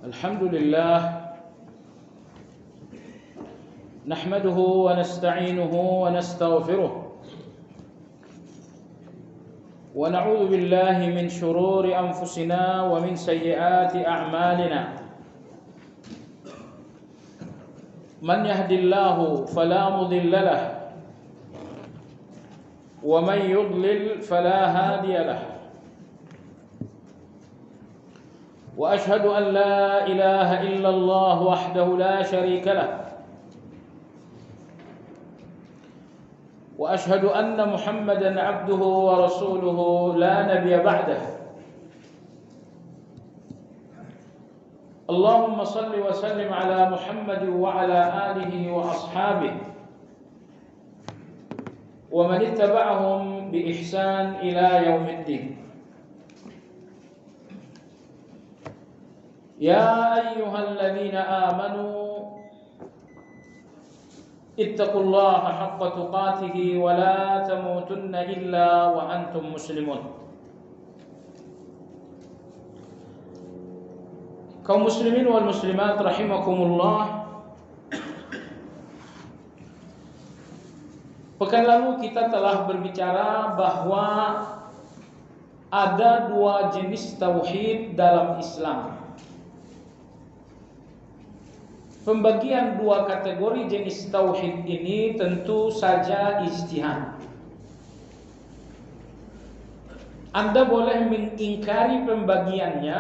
الحمد لله نحمده ونستعينه ونستغفره ونعوذ بالله من شرور أنفسنا ومن سيئات أعمالنا من يهد الله فلا مضل له ومن يضلل فلا هادي له وأشهد أن لا إله إلا الله وحده لا شريك له وأشهد أن محمدا عبده ورسوله لا نبي بعده اللهم صل وسلم على محمد وعلى آله وأصحابه ومن اتبعهم بإحسان إلى يوم الدين يا أيها الذين آمنوا اتقوا الله حق تقاته ولا تموتن إلا وأنتم مسلمون. Kaum muslimin wal muslimat rahimakumullah. Pekan lalu kita telah berbicara bahwa ada dua jenis tauhid dalam Islam. Pembagian dua kategori jenis tauhid ini tentu saja ijtihad. Anda boleh mengingkari pembagiannya,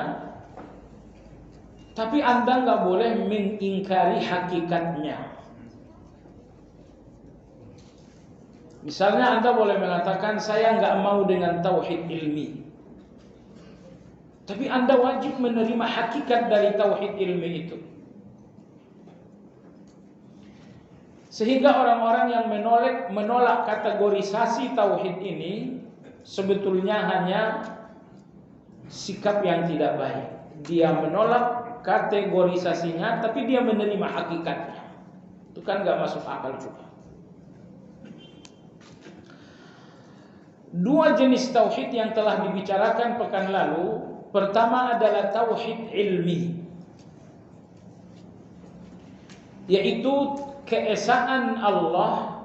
tapi Anda nggak boleh mengingkari hakikatnya. Misalnya Anda boleh mengatakan saya nggak mau dengan tauhid ilmi, tapi Anda wajib menerima hakikat dari tauhid ilmi itu. Sehingga orang-orang yang menolak kategorisasi tauhid ini sebetulnya hanya sikap yang tidak baik. Dia menolak kategorisasinya, tapi dia menerima hakikatnya. Itu kan gak masuk akal juga. Dua jenis tauhid yang telah dibicarakan pekan lalu. Pertama adalah tauhid ilmi, yaitu keesaan Allah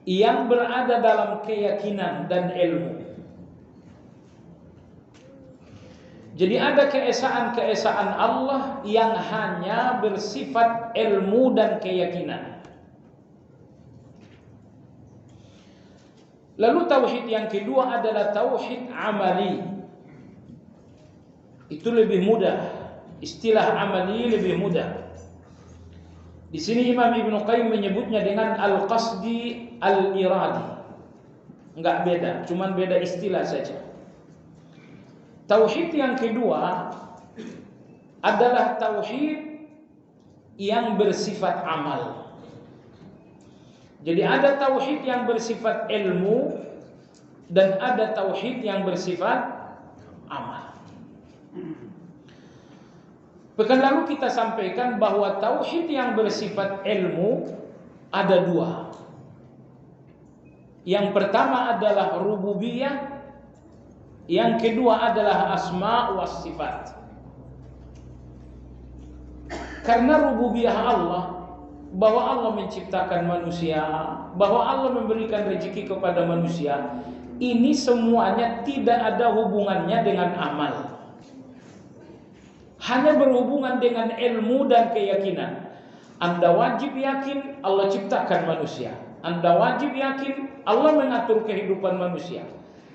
yang berada dalam keyakinan dan ilmu. Jadi ada keesaan-keesaan Allah yang hanya bersifat ilmu dan keyakinan. Lalu tauhid yang kedua adalah tauhid amali. Itu lebih mudah. Istilah amali lebih mudah. Di sini Imam Ibnu Qayyim menyebutnya dengan al-qasdi al-iradi. Enggak beda, cuman beda istilah saja. Tauhid yang kedua adalah tauhid yang bersifat amal. Jadi ada tauhid yang bersifat ilmu dan ada tauhid yang bersifat amal. Pekan lalu kita sampaikan bahwa tauhid yang bersifat ilmu ada dua. Yang pertama adalah rububiyah, yang kedua adalah asma wa sifat. Karena rububiyah Allah, bahwa Allah menciptakan manusia, bahwa Allah memberikan rezeki kepada manusia, ini semuanya tidak ada hubungannya dengan amal. Hanya berhubungan dengan ilmu dan keyakinan. Anda wajib yakin Allah ciptakan manusia. Anda wajib yakin Allah mengatur kehidupan manusia.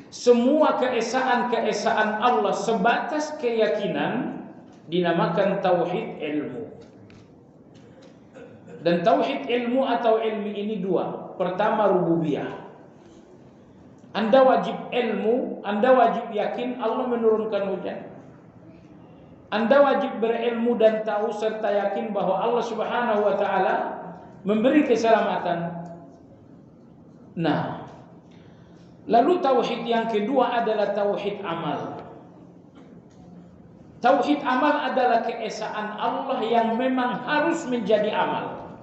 Semua keesaan-keesaan Allah sebatas keyakinan dinamakan tauhid ilmu. Dan tauhid ilmu atau ilmi ini dua. Pertama rububiyah. Anda wajib ilmu, Anda wajib yakin Allah menurunkan hujan. Anda wajib berilmu dan tahu serta yakin bahwa Allah Subhanahu wa taala memberi keselamatan. Nah, lalu tauhid yang kedua adalah tauhid amal. Tauhid amal adalah keesaan Allah yang memang harus menjadi amal.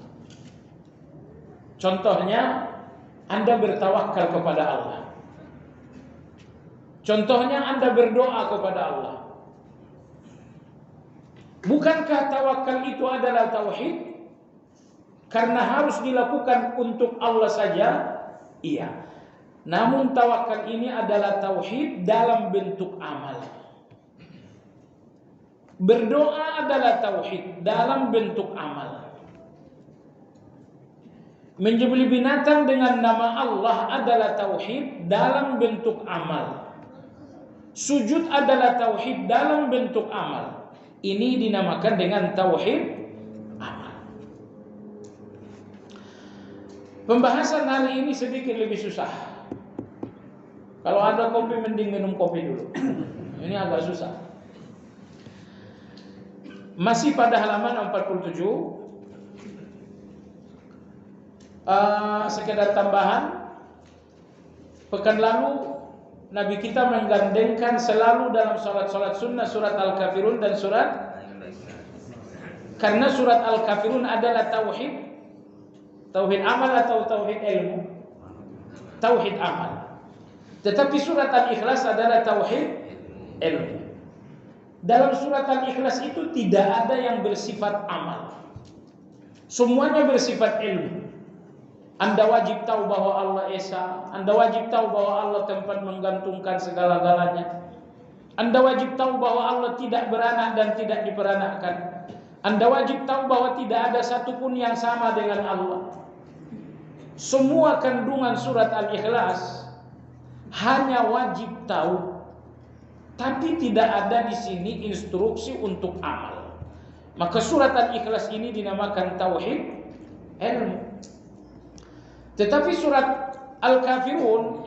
Contohnya, Anda bertawakal kepada Allah. Contohnya Anda berdoa kepada Allah. Bukankah tawakal itu adalah tauhid? Karena harus dilakukan untuk Allah saja? Iya. Namun tawakal ini adalah tauhid dalam bentuk amal. Berdoa adalah tauhid dalam bentuk amal. Menyembelih binatang dengan nama Allah adalah tauhid dalam bentuk amal. Sujud adalah tauhid dalam bentuk amal. Ini dinamakan dengan tauhid amal. Pembahasan hari ini sedikit lebih susah. Kalau ada kopi mending minum kopi dulu. Ini agak susah. Masih pada halaman 47. Sekedar tambahan, pekan lalu Nabi kita menggandengkan selalu dalam salat sunnah surat Al-Kafirun dan karena surat Al-Kafirun adalah tauhid amal atau tauhid ilmu? Tauhid amal. Tetapi surat Al-Ikhlas adalah tauhid ilmu. Dalam surat Al-Ikhlas itu tidak ada yang bersifat amal. Semuanya bersifat ilmu. Anda wajib tahu bahwa Allah Esa. Anda wajib tahu bahwa Allah tempat menggantungkan segala-galanya. Anda wajib tahu bahwa Allah tidak beranak dan tidak diperanakkan. Anda wajib tahu bahwa tidak ada satupun yang sama dengan Allah. Semua kandungan surat Al-Ikhlas hanya wajib tahu, tapi tidak ada di sini instruksi untuk amal. Maka surat Al-Ikhlas ini dinamakan tauhid ilmu. Tetapi surat Al-Kafirun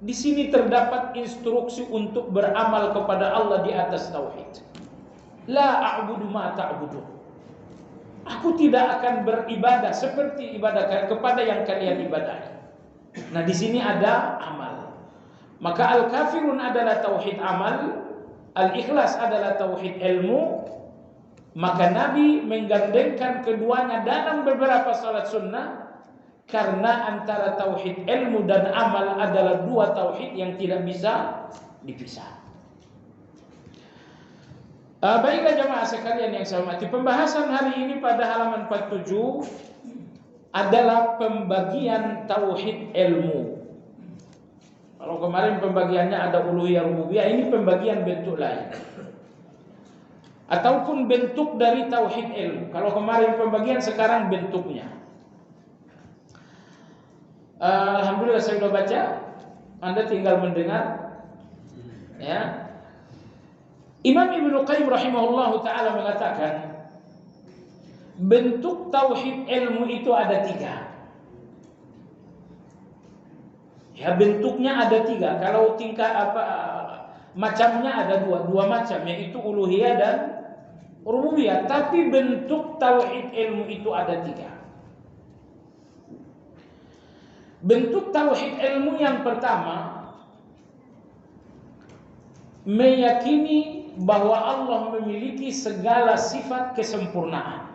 di sini terdapat instruksi untuk beramal kepada Allah di atas tauhid. La a'budu ma ta'budu. Aku tidak akan beribadah seperti ibadah kepada yang kalian ibadahi. Nah, di sini ada amal. Maka Al-Kafirun adalah tauhid amal, Al-Ikhlas adalah tauhid ilmu. Maka Nabi menggandengkan keduanya dalam beberapa salat sunnah. Karena antara tauhid ilmu dan amal adalah dua tauhid yang tidak bisa dipisah. Baiklah jemaah sekalian yang saya hormati, pembahasan hari ini pada halaman 47 adalah pembagian tauhid ilmu. Kalau kemarin pembagiannya ada uluhiyah rububiyah, ini pembagian bentuk lain. Ataupun bentuk dari tauhid ilmu. Kalau kemarin pembagian, sekarang bentuknya. Alhamdulillah saya sudah baca, Anda tinggal mendengar. Ya. Imam Ibnu Qayyim rahimahullahu taala mengatakan bentuk tauhid ilmu itu ada 3. Ya, bentuknya ada 3. Kalau tingkat macamnya ada dua macam, yaitu uluhiyah dan rububiyah. Tapi bentuk tauhid ilmu itu ada 3. Bentuk tauhid ilmu yang pertama, meyakini bahwa Allah memiliki segala sifat kesempurnaan.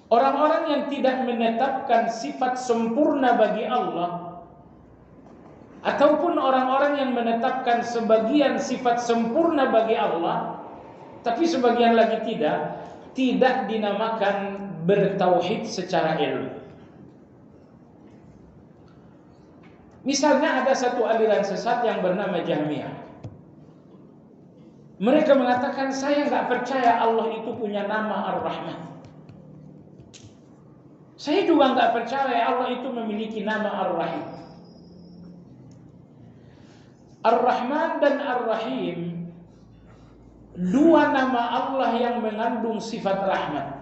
Orang-orang yang tidak menetapkan sifat sempurna bagi Allah, ataupun orang-orang yang menetapkan sebagian sifat sempurna bagi Allah, tapi sebagian lagi tidak dinamakan bertauhid secara ilmu. Misalnya ada satu aliran sesat yang bernama Jahmiyah. Mereka mengatakan, saya nggak percaya Allah itu punya nama Ar-Rahman. Saya juga nggak percaya Allah itu memiliki nama Ar-Rahim. Ar-Rahman dan Ar-Rahim, dua nama Allah yang mengandung sifat rahmat.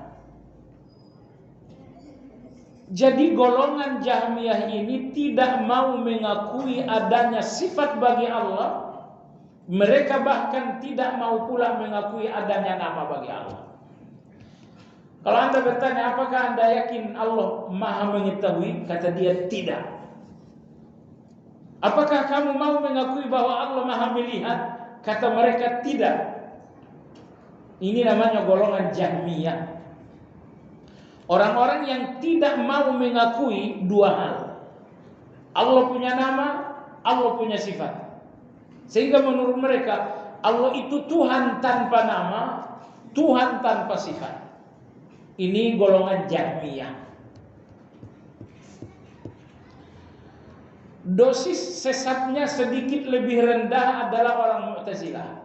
Jadi golongan Jahmiyah ini tidak mau mengakui adanya sifat bagi Allah. Mereka bahkan tidak mau pula mengakui adanya nama bagi Allah. Kalau Anda bertanya, apakah Anda yakin Allah Maha mengetahui? Kata dia, tidak. Apakah kamu mau mengakui bahwa Allah Maha melihat? Kata mereka, tidak. Ini namanya golongan Jahmiyah. Orang-orang yang tidak mau mengakui dua hal. Allah punya nama, Allah punya sifat. Sehingga menurut mereka, Allah itu Tuhan tanpa nama, Tuhan tanpa sifat. Ini golongan Jahmiyah. Dosis sesatnya sedikit lebih rendah adalah orang Mu'tazilah.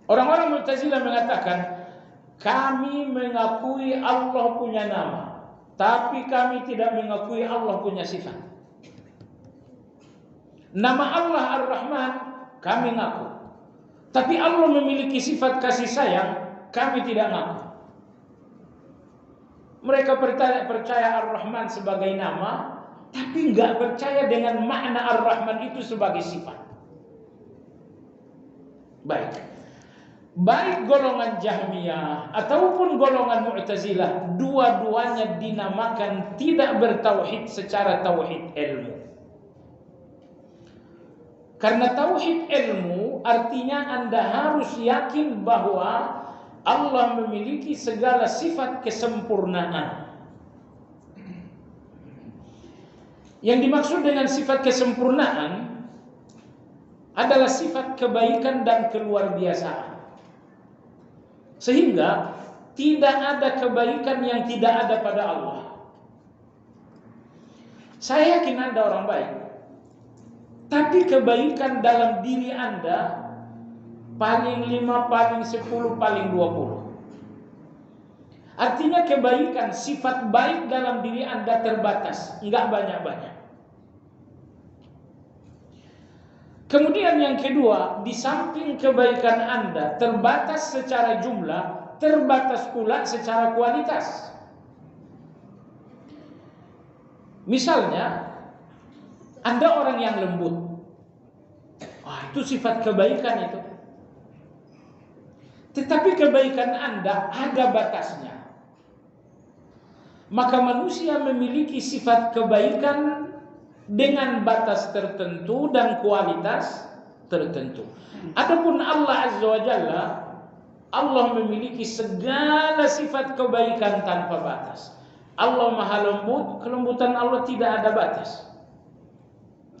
Orang-orang Mu'tazilah mengatakan, kami mengakui Allah punya nama, tapi kami tidak mengakui Allah punya sifat. Nama Allah Ar-Rahman kami ngaku, tapi Allah memiliki sifat kasih sayang kami tidak ngaku. Mereka percaya Ar-Rahman sebagai nama, tapi nggak percaya dengan makna Ar-Rahman itu sebagai sifat. Baik golongan Jahmiyah ataupun golongan Mu'tazilah, dua-duanya dinamakan tidak bertauhid secara tauhid ilmu. Karena tauhid ilmu artinya Anda harus yakin bahwa Allah memiliki segala sifat kesempurnaan. Yang dimaksud dengan sifat kesempurnaan adalah sifat kebaikan dan keluarbiasaan. Sehingga tidak ada kebaikan yang tidak ada pada Allah. Saya yakin Anda orang baik, tapi kebaikan dalam diri Anda paling 5, paling 10, paling 20. Artinya kebaikan, sifat baik dalam diri Anda terbatas, enggak banyak-banyak. Kemudian yang kedua, di samping kebaikan Anda terbatas secara jumlah, terbatas pula secara kualitas. Misalnya, Anda orang yang lembut. Itu sifat kebaikan itu. Tetapi kebaikan Anda ada batasnya. Maka manusia memiliki sifat kebaikan dengan batas tertentu dan kualitas tertentu. Adapun Allah Azza wa Jalla, Allah memiliki segala sifat kebaikan tanpa batas. Allah Maha Lembut, kelembutan Allah tidak ada batas.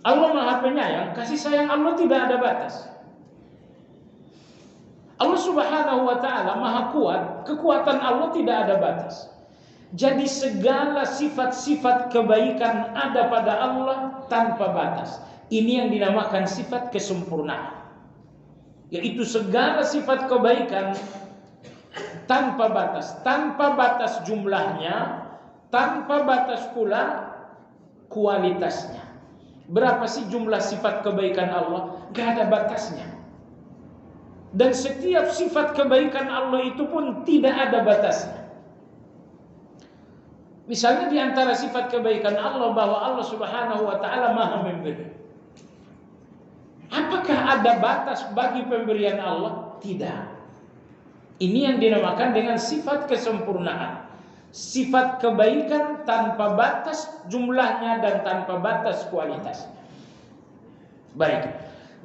Allah Maha Penyayang, kasih sayang Allah tidak ada batas. Allah Subhanahu wa Ta'ala Maha Kuat, kekuatan Allah tidak ada batas. Jadi segala sifat-sifat kebaikan ada pada Allah tanpa batas. Ini yang dinamakan sifat kesempurnaan. Yaitu segala sifat kebaikan tanpa batas jumlahnya, tanpa batas pula kualitasnya. Berapa sih jumlah sifat kebaikan Allah? Gak ada batasnya. Dan setiap sifat kebaikan Allah itu pun tidak ada batasnya. Misalnya di antara sifat kebaikan Allah bahwa Allah Subhanahu wa Ta'ala Maha Memberi. Apakah ada batas bagi pemberian Allah? Tidak. Ini yang dinamakan dengan sifat kesempurnaan. Sifat kebaikan tanpa batas jumlahnya dan tanpa batas kualitasnya. Baik.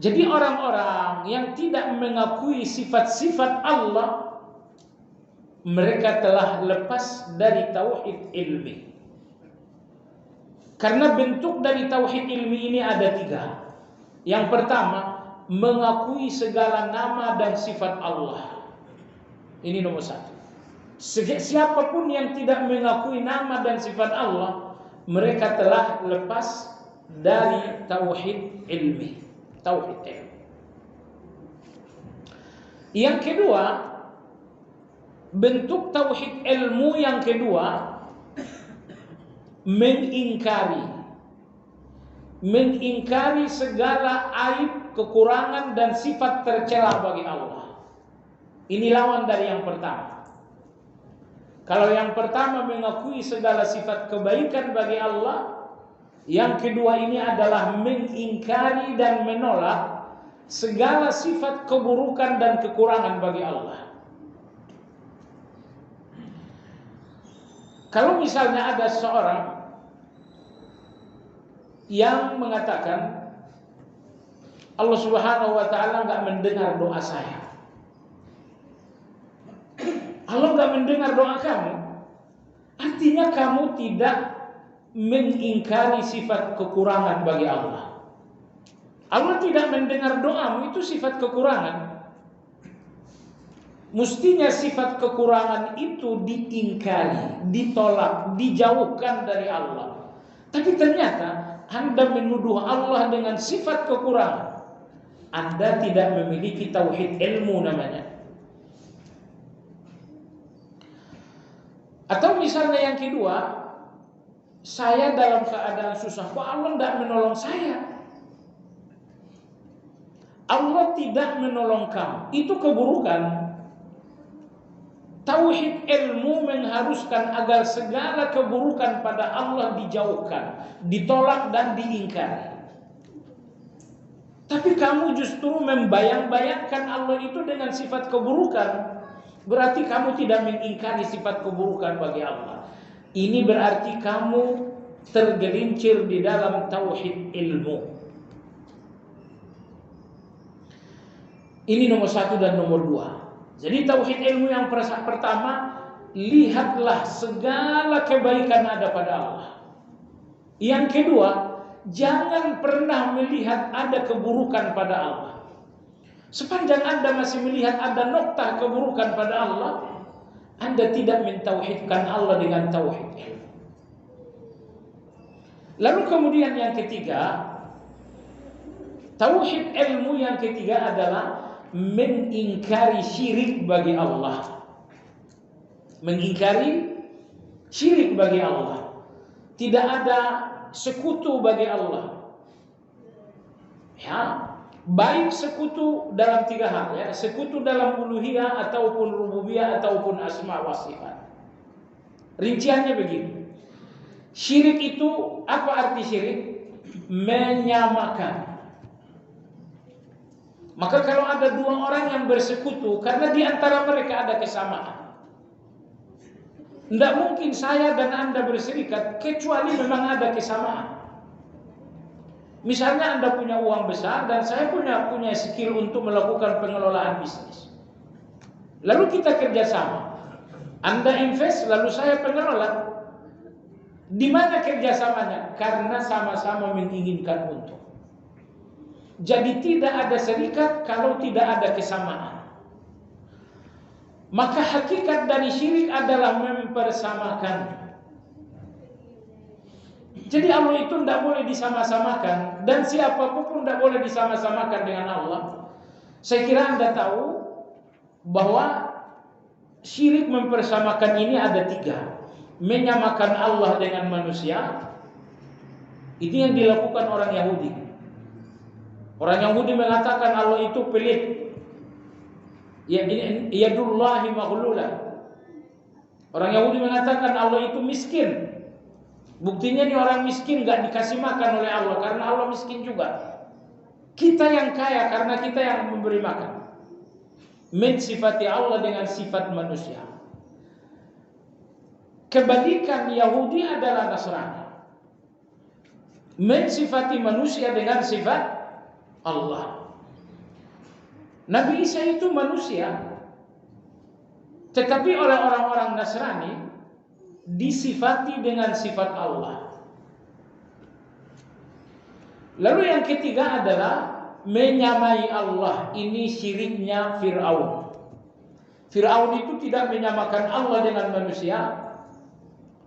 Jadi orang-orang yang tidak mengakui sifat-sifat Allah, mereka telah lepas dari tauhid ilmi. Karena bentuk dari tauhid ilmi ini ada 3. Yang pertama, mengakui segala nama dan sifat Allah. Ini nomor 1. Siapapun yang tidak mengakui nama dan sifat Allah, mereka telah lepas dari tauhid ilmi. Tauhid ilmi. Yang kedua, bentuk tauhid ilmu yang kedua, mengingkari segala aib, kekurangan dan sifat tercela bagi Allah. Ini lawan dari yang pertama. Kalau yang pertama mengakui segala sifat kebaikan bagi Allah, yang kedua ini adalah mengingkari dan menolak segala sifat keburukan dan kekurangan bagi Allah. Kalau misalnya ada seorang yang mengatakan Allah Subhanahu wa Ta'ala enggak mendengar doa saya, Allah enggak mendengar doa kamu, artinya kamu tidak mengingkari sifat kekurangan bagi Allah. Allah tidak mendengar doamu, itu sifat kekurangan. Mestinya sifat kekurangan itu diingkari, ditolak, dijauhkan dari Allah. Tapi ternyata Anda menuduh Allah dengan sifat kekurangan. Anda tidak memiliki tauhid ilmu namanya. Atau misalnya yang kedua, saya dalam keadaan susah, kok Allah tidak menolong saya? Allah tidak menolong kamu, itu keburukan. Tauhid ilmu mengharuskan agar segala keburukan pada Allah dijauhkan, ditolak dan diingkari. Tapi kamu justru membayang-bayangkan Allah itu dengan sifat keburukan. Berarti kamu tidak mengingkari sifat keburukan bagi Allah. Ini berarti kamu tergelincir di dalam tauhid ilmu. Ini nomor 1 dan nomor 2. Jadi tauhid ilmu yang pertama, lihatlah segala kebaikan ada pada Allah. Yang kedua, jangan pernah melihat ada keburukan pada Allah. Sepanjang Anda masih melihat ada noktah keburukan pada Allah, Anda tidak mentauhidkan Allah dengan tauhid ilmu. Lalu kemudian yang ketiga, tauhid ilmu yang ketiga adalah mengingkari syirik bagi Allah. Mengingkari syirik bagi Allah. Tidak ada sekutu bagi Allah. Ya, baik sekutu dalam 3 hal, ya, sekutu dalam uluhiyah ataupun rububiyah ataupun asma wa sifat. Rinciannya begini. Syirik itu, apa arti syirik? Menyamakan. Maka kalau ada 2 orang yang bersekutu, karena di antara mereka ada kesamaan, tidak mungkin saya dan Anda berserikat kecuali memang ada kesamaan. Misalnya Anda punya uang besar dan saya punya skill untuk melakukan pengelolaan bisnis. Lalu kita kerjasama. Anda invest, lalu saya pengelola. Di mana kerjasamanya? Karena sama-sama menginginkan untung. Jadi tidak ada serikat kalau tidak ada kesamaan. Maka hakikat dari syirik adalah mempersamakan. Jadi Allah itu tidak boleh disama-samakan, dan siapapun pun tidak boleh disama-samakan dengan Allah. Saya kira Anda tahu bahwa syirik mempersamakan ini ada 3. Menyamakan Allah dengan manusia. Itu yang dilakukan orang Yahudi. Orang Yahudi mengatakan Allah itu pelit. Yadullahi maghlula. Orang Yahudi mengatakan Allah itu miskin. Buktinya nih orang miskin gak dikasih makan oleh Allah karena Allah miskin juga. Kita yang kaya karena kita yang memberi makan. Mensifati Allah dengan sifat manusia. Kebalikan Yahudi adalah Nasrani. Mensifati manusia dengan sifat Allah. Nabi Isa itu manusia, tetapi oleh orang-orang Nasrani disifati dengan sifat Allah. Lalu yang ketiga adalah menyamai Allah. Ini syiriknya Fir'aun. Fir'aun itu tidak menyamakan Allah dengan manusia,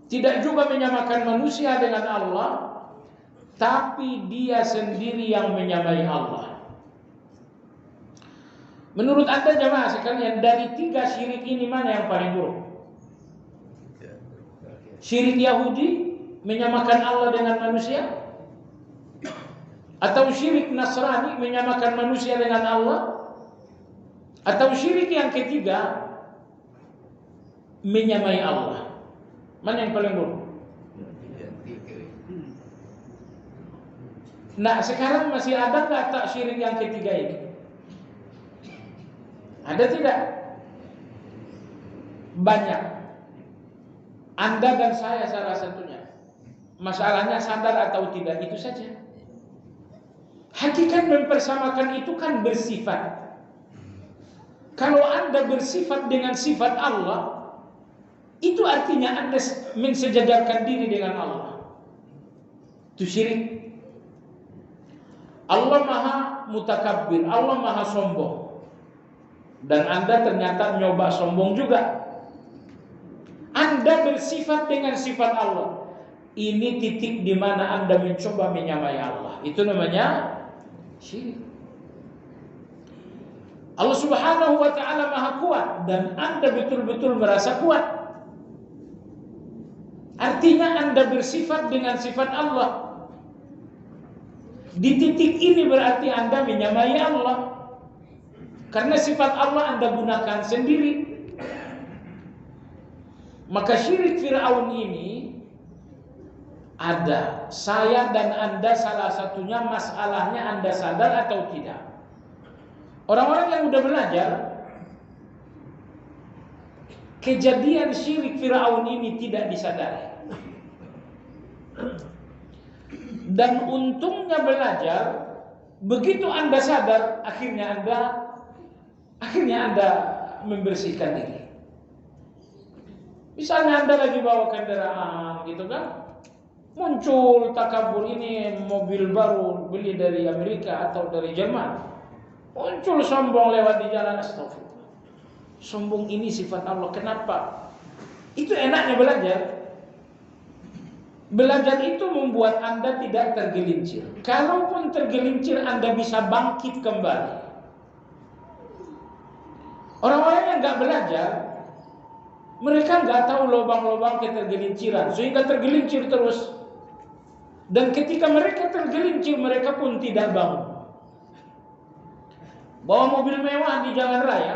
tidak juga menyamakan manusia dengan Allah, tapi dia sendiri yang menyamai Allah. Menurut Anda jemaah sekalian, dari 3 syirik ini mana yang paling buruk? Syirik Yahudi menyamakan Allah dengan manusia, atau syirik Nasrani menyamakan manusia dengan Allah, atau syirik yang ketiga menyamai Allah? Mana yang paling buruk? Nah, sekarang masih ada nggak tak syirik yang ketiga ini? Ada tidak? Banyak. Anda dan saya salah satunya. Masalahnya sadar atau tidak, itu saja. Hakikat mempersamakan itu kan bersifat. Kalau Anda bersifat dengan sifat Allah, itu artinya Anda mensejajarkan diri dengan Allah. Itu syirik. Allah maha mutakabbir, Allah maha sombong. Dan Anda ternyata nyoba sombong juga. Anda bersifat dengan sifat Allah. Ini titik di mana Anda mencoba menyamai Allah. Itu namanya syirik. Allah Subhanahu wa taala maha kuat dan Anda betul-betul merasa kuat. Artinya Anda bersifat dengan sifat Allah. Di titik ini berarti Anda menyamai Allah. Karena sifat Allah Anda gunakan sendiri. Maka syirik Fir'aun ini ada. Saya dan Anda salah satunya masalahnya Anda sadar atau tidak. Orang-orang yang udah belajar, kejadian syirik Fir'aun ini tidak disadari. Dan untungnya belajar, begitu Anda sadar, akhirnya Anda membersihkan diri. Misalnya Anda lagi bawa kendaraan gitu kan, muncul takabur, ini mobil baru beli dari Amerika atau dari Jerman. Muncul sombong lewat di jalan, astagfirullah. Sombong ini sifat Allah. Kenapa? Itu enaknya belajar. Belajar itu membuat Anda tidak tergelincir. Kalaupun tergelincir, Anda bisa bangkit kembali. Orang-orang yang nggak belajar, mereka nggak tahu lubang-lubang ketergelinciran, sehingga tergelincir terus. Dan ketika mereka tergelincir, mereka pun tidak bangun. Bawa mobil mewah di jalan raya,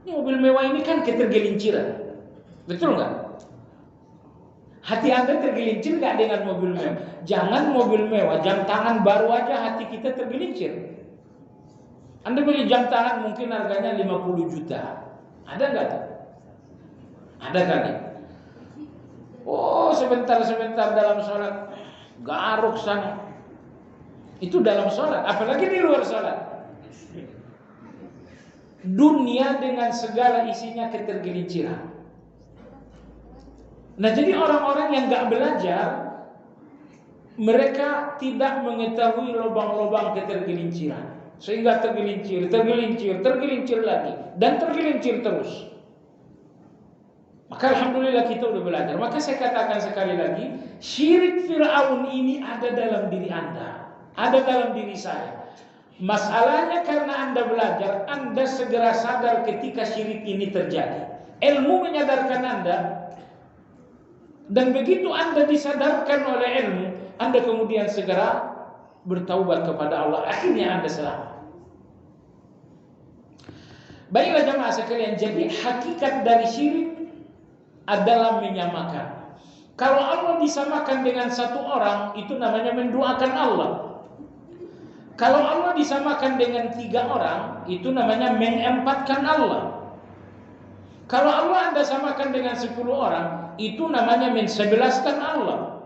ini mobil mewah ini kan ketergelinciran, betul nggak? Hati Anda tergelincir nggak dengan mobil mewah? Jangan mobil mewah, jam tangan baru aja hati kita tergelincir. Anda beli jam tangan mungkin harganya 50 juta, ada nggak tuh? Ada kali. Oh, sebentar dalam sholat garuk sana. Itu dalam sholat, apalagi di luar sholat. Dunia dengan segala isinya ketergelinciran. Nah, jadi orang-orang yang gak belajar, mereka tidak mengetahui lubang-lubang ketergelinciran, sehingga tergelincir lagi, dan tergelincir terus. Maka alhamdulillah kita udah belajar. Maka saya katakan sekali lagi, syirik Fir'aun ini ada dalam diri Anda, ada dalam diri saya. Masalahnya karena Anda belajar, Anda segera sadar ketika syirik ini terjadi. Ilmu menyadarkan Anda, dan begitu Anda disadarkan oleh ilmu, Anda kemudian segera bertaubat kepada Allah. Akhirnya Anda selamat. Baiklah jamaah sekalian, jadi hakikat dari syirik adalah menyamakan. Kalau Allah disamakan dengan satu orang, itu namanya menduakan Allah. Kalau Allah disamakan dengan 3 orang, itu namanya mengempatkan Allah. Kalau Allah Anda samakan dengan 10 orang, itu namanya mensebelaskan Allah.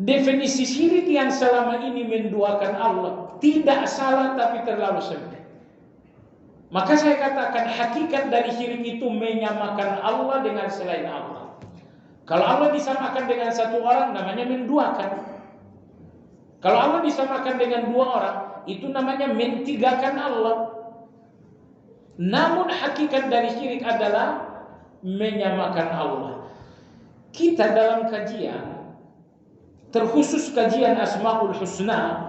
Definisi syirik yang selama ini menduakan Allah tidak salah, tapi terlalu sempit. Maka saya katakan hakikat dari syirik itu menyamakan Allah dengan selain Allah. Kalau Allah disamakan dengan 1 orang, namanya menduakan. Kalau Allah disamakan dengan 2 orang, itu namanya mentigakan Allah. Namun hakikat dari syirik adalah menyamakan Allah. Kita dalam kajian, terkhusus kajian Asmaul Husna,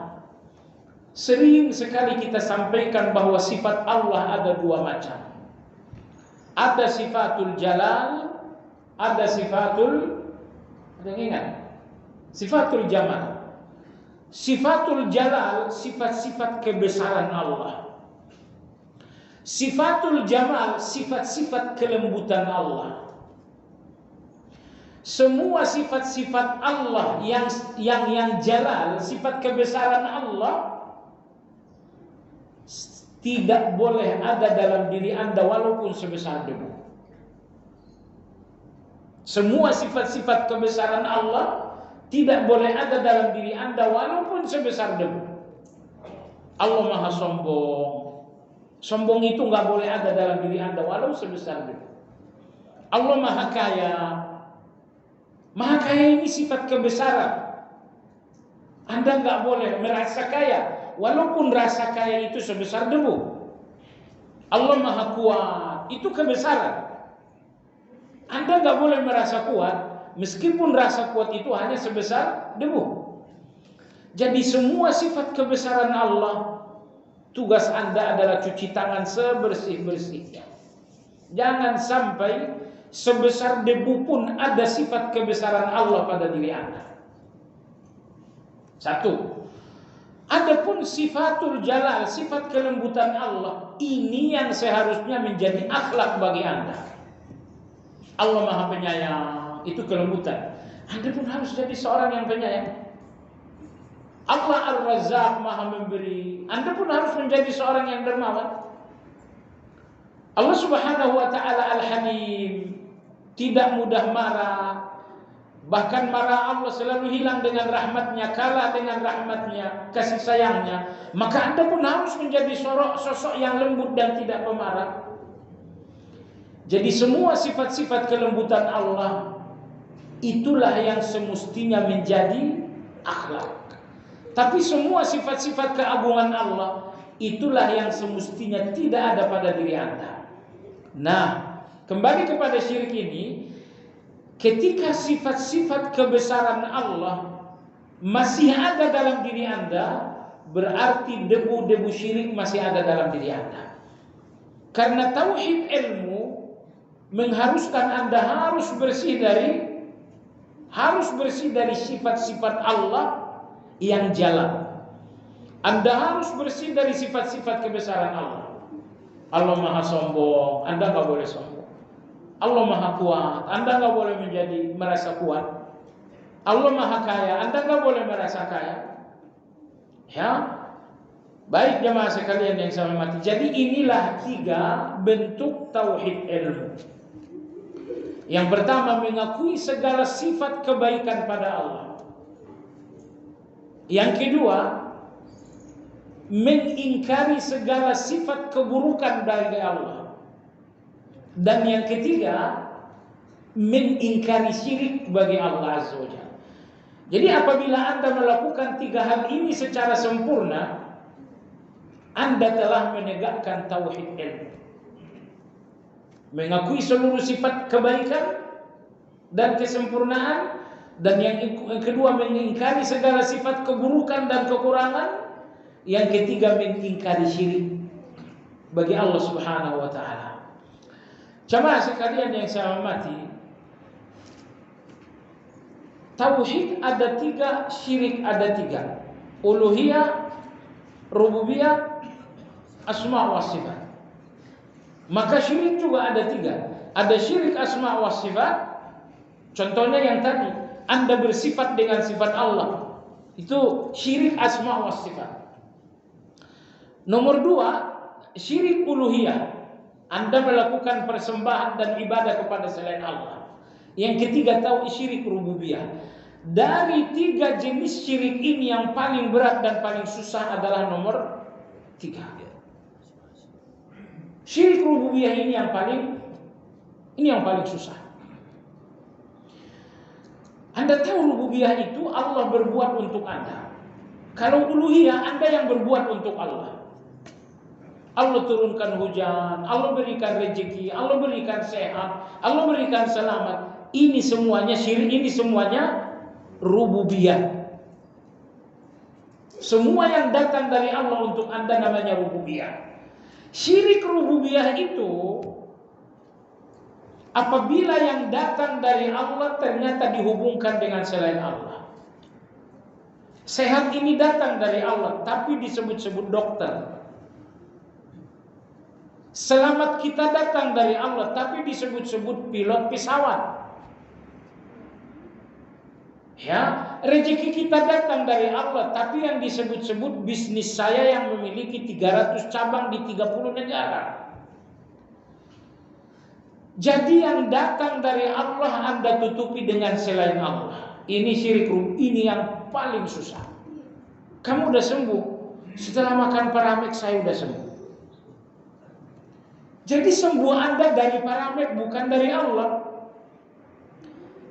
sering sekali kita sampaikan bahwa sifat Allah ada 2 macam. Ada sifatul jalal, ada sifatul, ada yang ingat? Sifatul jamal. Sifatul jalal, sifat-sifat kebesaran Allah. Sifatul jamal, sifat-sifat kelembutan Allah. Semua sifat-sifat Allah yang jalal, sifat kebesaran Allah, tidak boleh ada dalam diri Anda walaupun sebesar debu. Semua sifat-sifat kebesaran Allah tidak boleh ada dalam diri Anda walaupun sebesar debu. Allah maha sombong. Sombong itu nggak boleh ada dalam diri Anda walau sebesar debu. Allah maha kaya. Maha kaya ini sifat kebesaran. Anda nggak boleh merasa kaya, walaupun rasa kaya itu sebesar debu. Allah Maha Kuat, itu kebesaran. Anda nggak boleh merasa kuat, meskipun rasa kuat itu hanya sebesar debu. Jadi semua sifat kebesaran Allah, tugas Anda adalah cuci tangan sebersih-bersihnya. Jangan sampai sebesar debu pun ada sifat kebesaran Allah pada diri Anda. Satu. Adapun sifatul jalal, sifat kelembutan Allah, ini yang seharusnya menjadi akhlak bagi Anda. Allah Maha Penyayang, itu kelembutan. Anda pun harus jadi seorang yang penyayang. Allah Ar-Razzaq, Maha Memberi. Anda pun harus menjadi seorang yang dermawan. Allah Subhanahu wa taala Al-Halim, tidak mudah marah. Bahkan marah Allah selalu hilang dengan rahmatnya, kalah dengan rahmatnya, kasih sayangnya. Maka Anda pun harus menjadi sosok yang lembut dan tidak pemarah. Jadi semua sifat-sifat kelembutan Allah, itulah yang semestinya menjadi akhlak. Tapi semua sifat-sifat keagungan Allah, itulah yang semestinya tidak ada pada diri Anda. Nah, kembali kepada syirik ini, ketika sifat-sifat kebesaran Allah masih ada dalam diri Anda, berarti debu-debu syirik masih ada dalam diri Anda. Karena tauhid ilmu mengharuskan Anda harus bersih dari sifat-sifat Allah yang jalan. Anda harus bersih dari sifat-sifat kebesaran Allah. Allah Maha sombong, Anda nggak boleh sombong. Allah Maha kuat, Anda nggak boleh merasa kuat. Allah Maha kaya, Anda nggak boleh merasa kaya. Ya, baik jemaah sekalian yang saya hormati. Jadi inilah 3 bentuk tauhid ilmu. Yang pertama, mengakui segala sifat kebaikan pada Allah. Yang kedua, mengingkari segala sifat keburukan dari Allah. Dan yang ketiga, mengingkari syirik bagi Allah Azza wa Jalla. Jadi apabila Anda melakukan 3 hal ini secara sempurna, Anda telah menegakkan tauhid ilmu. Mengakui seluruh sifat kebaikan dan kesempurnaan, dan yang kedua mengingkari segala sifat keburukan dan kekurangan, yang ketiga mengingkari syirik bagi Allah Subhanahu wa taala. Jemaah sekalian yang saya hormati, tauhid ada 3, syirik ada 3. Uluhiyah, rububiyah, asma wa sifat. Maka syirik juga ada 3. Ada syirik asma wa sifat. Contohnya yang tadi, Anda bersifat dengan sifat Allah, itu syirik asma wa sifat. Nomor 2, syirik uluhiyah. Anda melakukan persembahan dan ibadah kepada selain Allah. Yang ketiga, tahu syirik rububiyah. Dari 3 jenis syirik ini, yang paling berat dan paling susah adalah nomor 3. Syirik rububiyah ini yang paling susah. Anda tahu rububiyah itu Allah berbuat untuk Anda. Kalau uluhiyah, Anda yang berbuat untuk Allah. Allah turunkan hujan, Allah berikan rezeki, Allah berikan sehat, Allah berikan selamat. Ini semuanya syirik, ini semuanya rububiyah. Semua yang datang dari Allah untuk Anda namanya rububiyah. Syirik rububiyah itu apabila yang datang dari Allah ternyata dihubungkan dengan selain Allah. Sehat ini datang dari Allah, tapi disebut-sebut dokter. Selamat kita datang dari Allah, tapi disebut-sebut pilot pesawat. Ya, rezeki kita datang dari Allah, tapi yang disebut-sebut bisnis saya yang memiliki 300 cabang di 30 negara. Jadi yang datang dari Allah Anda tutupi dengan selain Allah. Ini syirik, ini yang paling susah. Kamu udah sembuh, setelah makan Paramek saya udah sembuh. Jadi sembuh Anda dari Paramek, bukan dari Allah.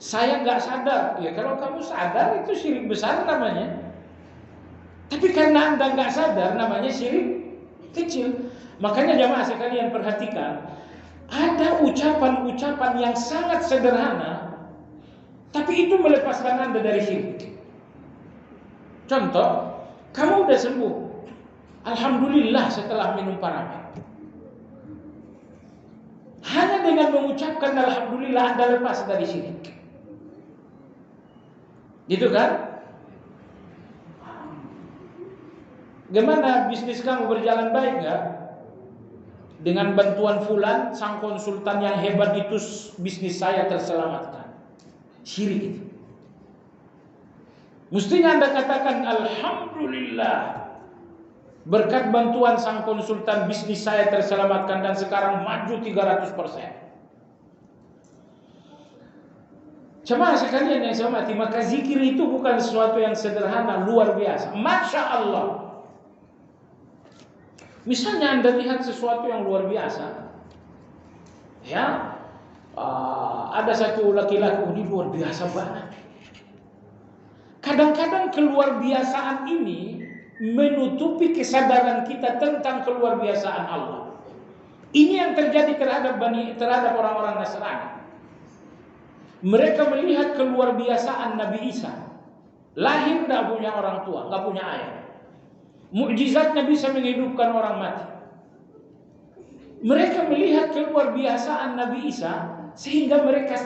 Saya nggak sadar. Ya kalau kamu sadar itu syirik besar namanya. Tapi karena Anda nggak sadar, namanya syirik kecil. Makanya jamaah sekalian perhatikan, ada ucapan-ucapan yang sangat sederhana, tapi itu melepaskan Anda dari syirik. Contoh, kamu udah sembuh, alhamdulillah setelah minum paramen. Hanya dengan mengucapkan alhamdulillah Anda lepas dari syirik. Gitu kan? Gimana bisnis kamu berjalan baik nggak? Dengan bantuan fulan, sang konsultan yang hebat itu, bisnis saya terselamatkan. Syirik itu. Mestinya Anda katakan alhamdulillah, berkat bantuan sang konsultan bisnis saya terselamatkan dan sekarang maju 300%. Jemaah sekalian yang saya hormati, maka zikir itu bukan sesuatu yang sederhana, luar biasa. Masya Allah. Misalnya Anda lihat sesuatu yang luar biasa, ya, ada satu laki-laki, ini luar biasa banget. Kadang-kadang keluarbiasaan ini menutupi kesadaran kita tentang keluarbiasaan Allah. Ini yang terjadi terhadap orang-orang Nasrani. Mereka melihat keluarbiasaan Nabi Isa. Lahir tidak punya orang tua, nggak punya ayah. Mukjizatnya bisa menghidupkan orang mati. Mereka melihat keluarbiasaan Nabi Isa sehingga mereka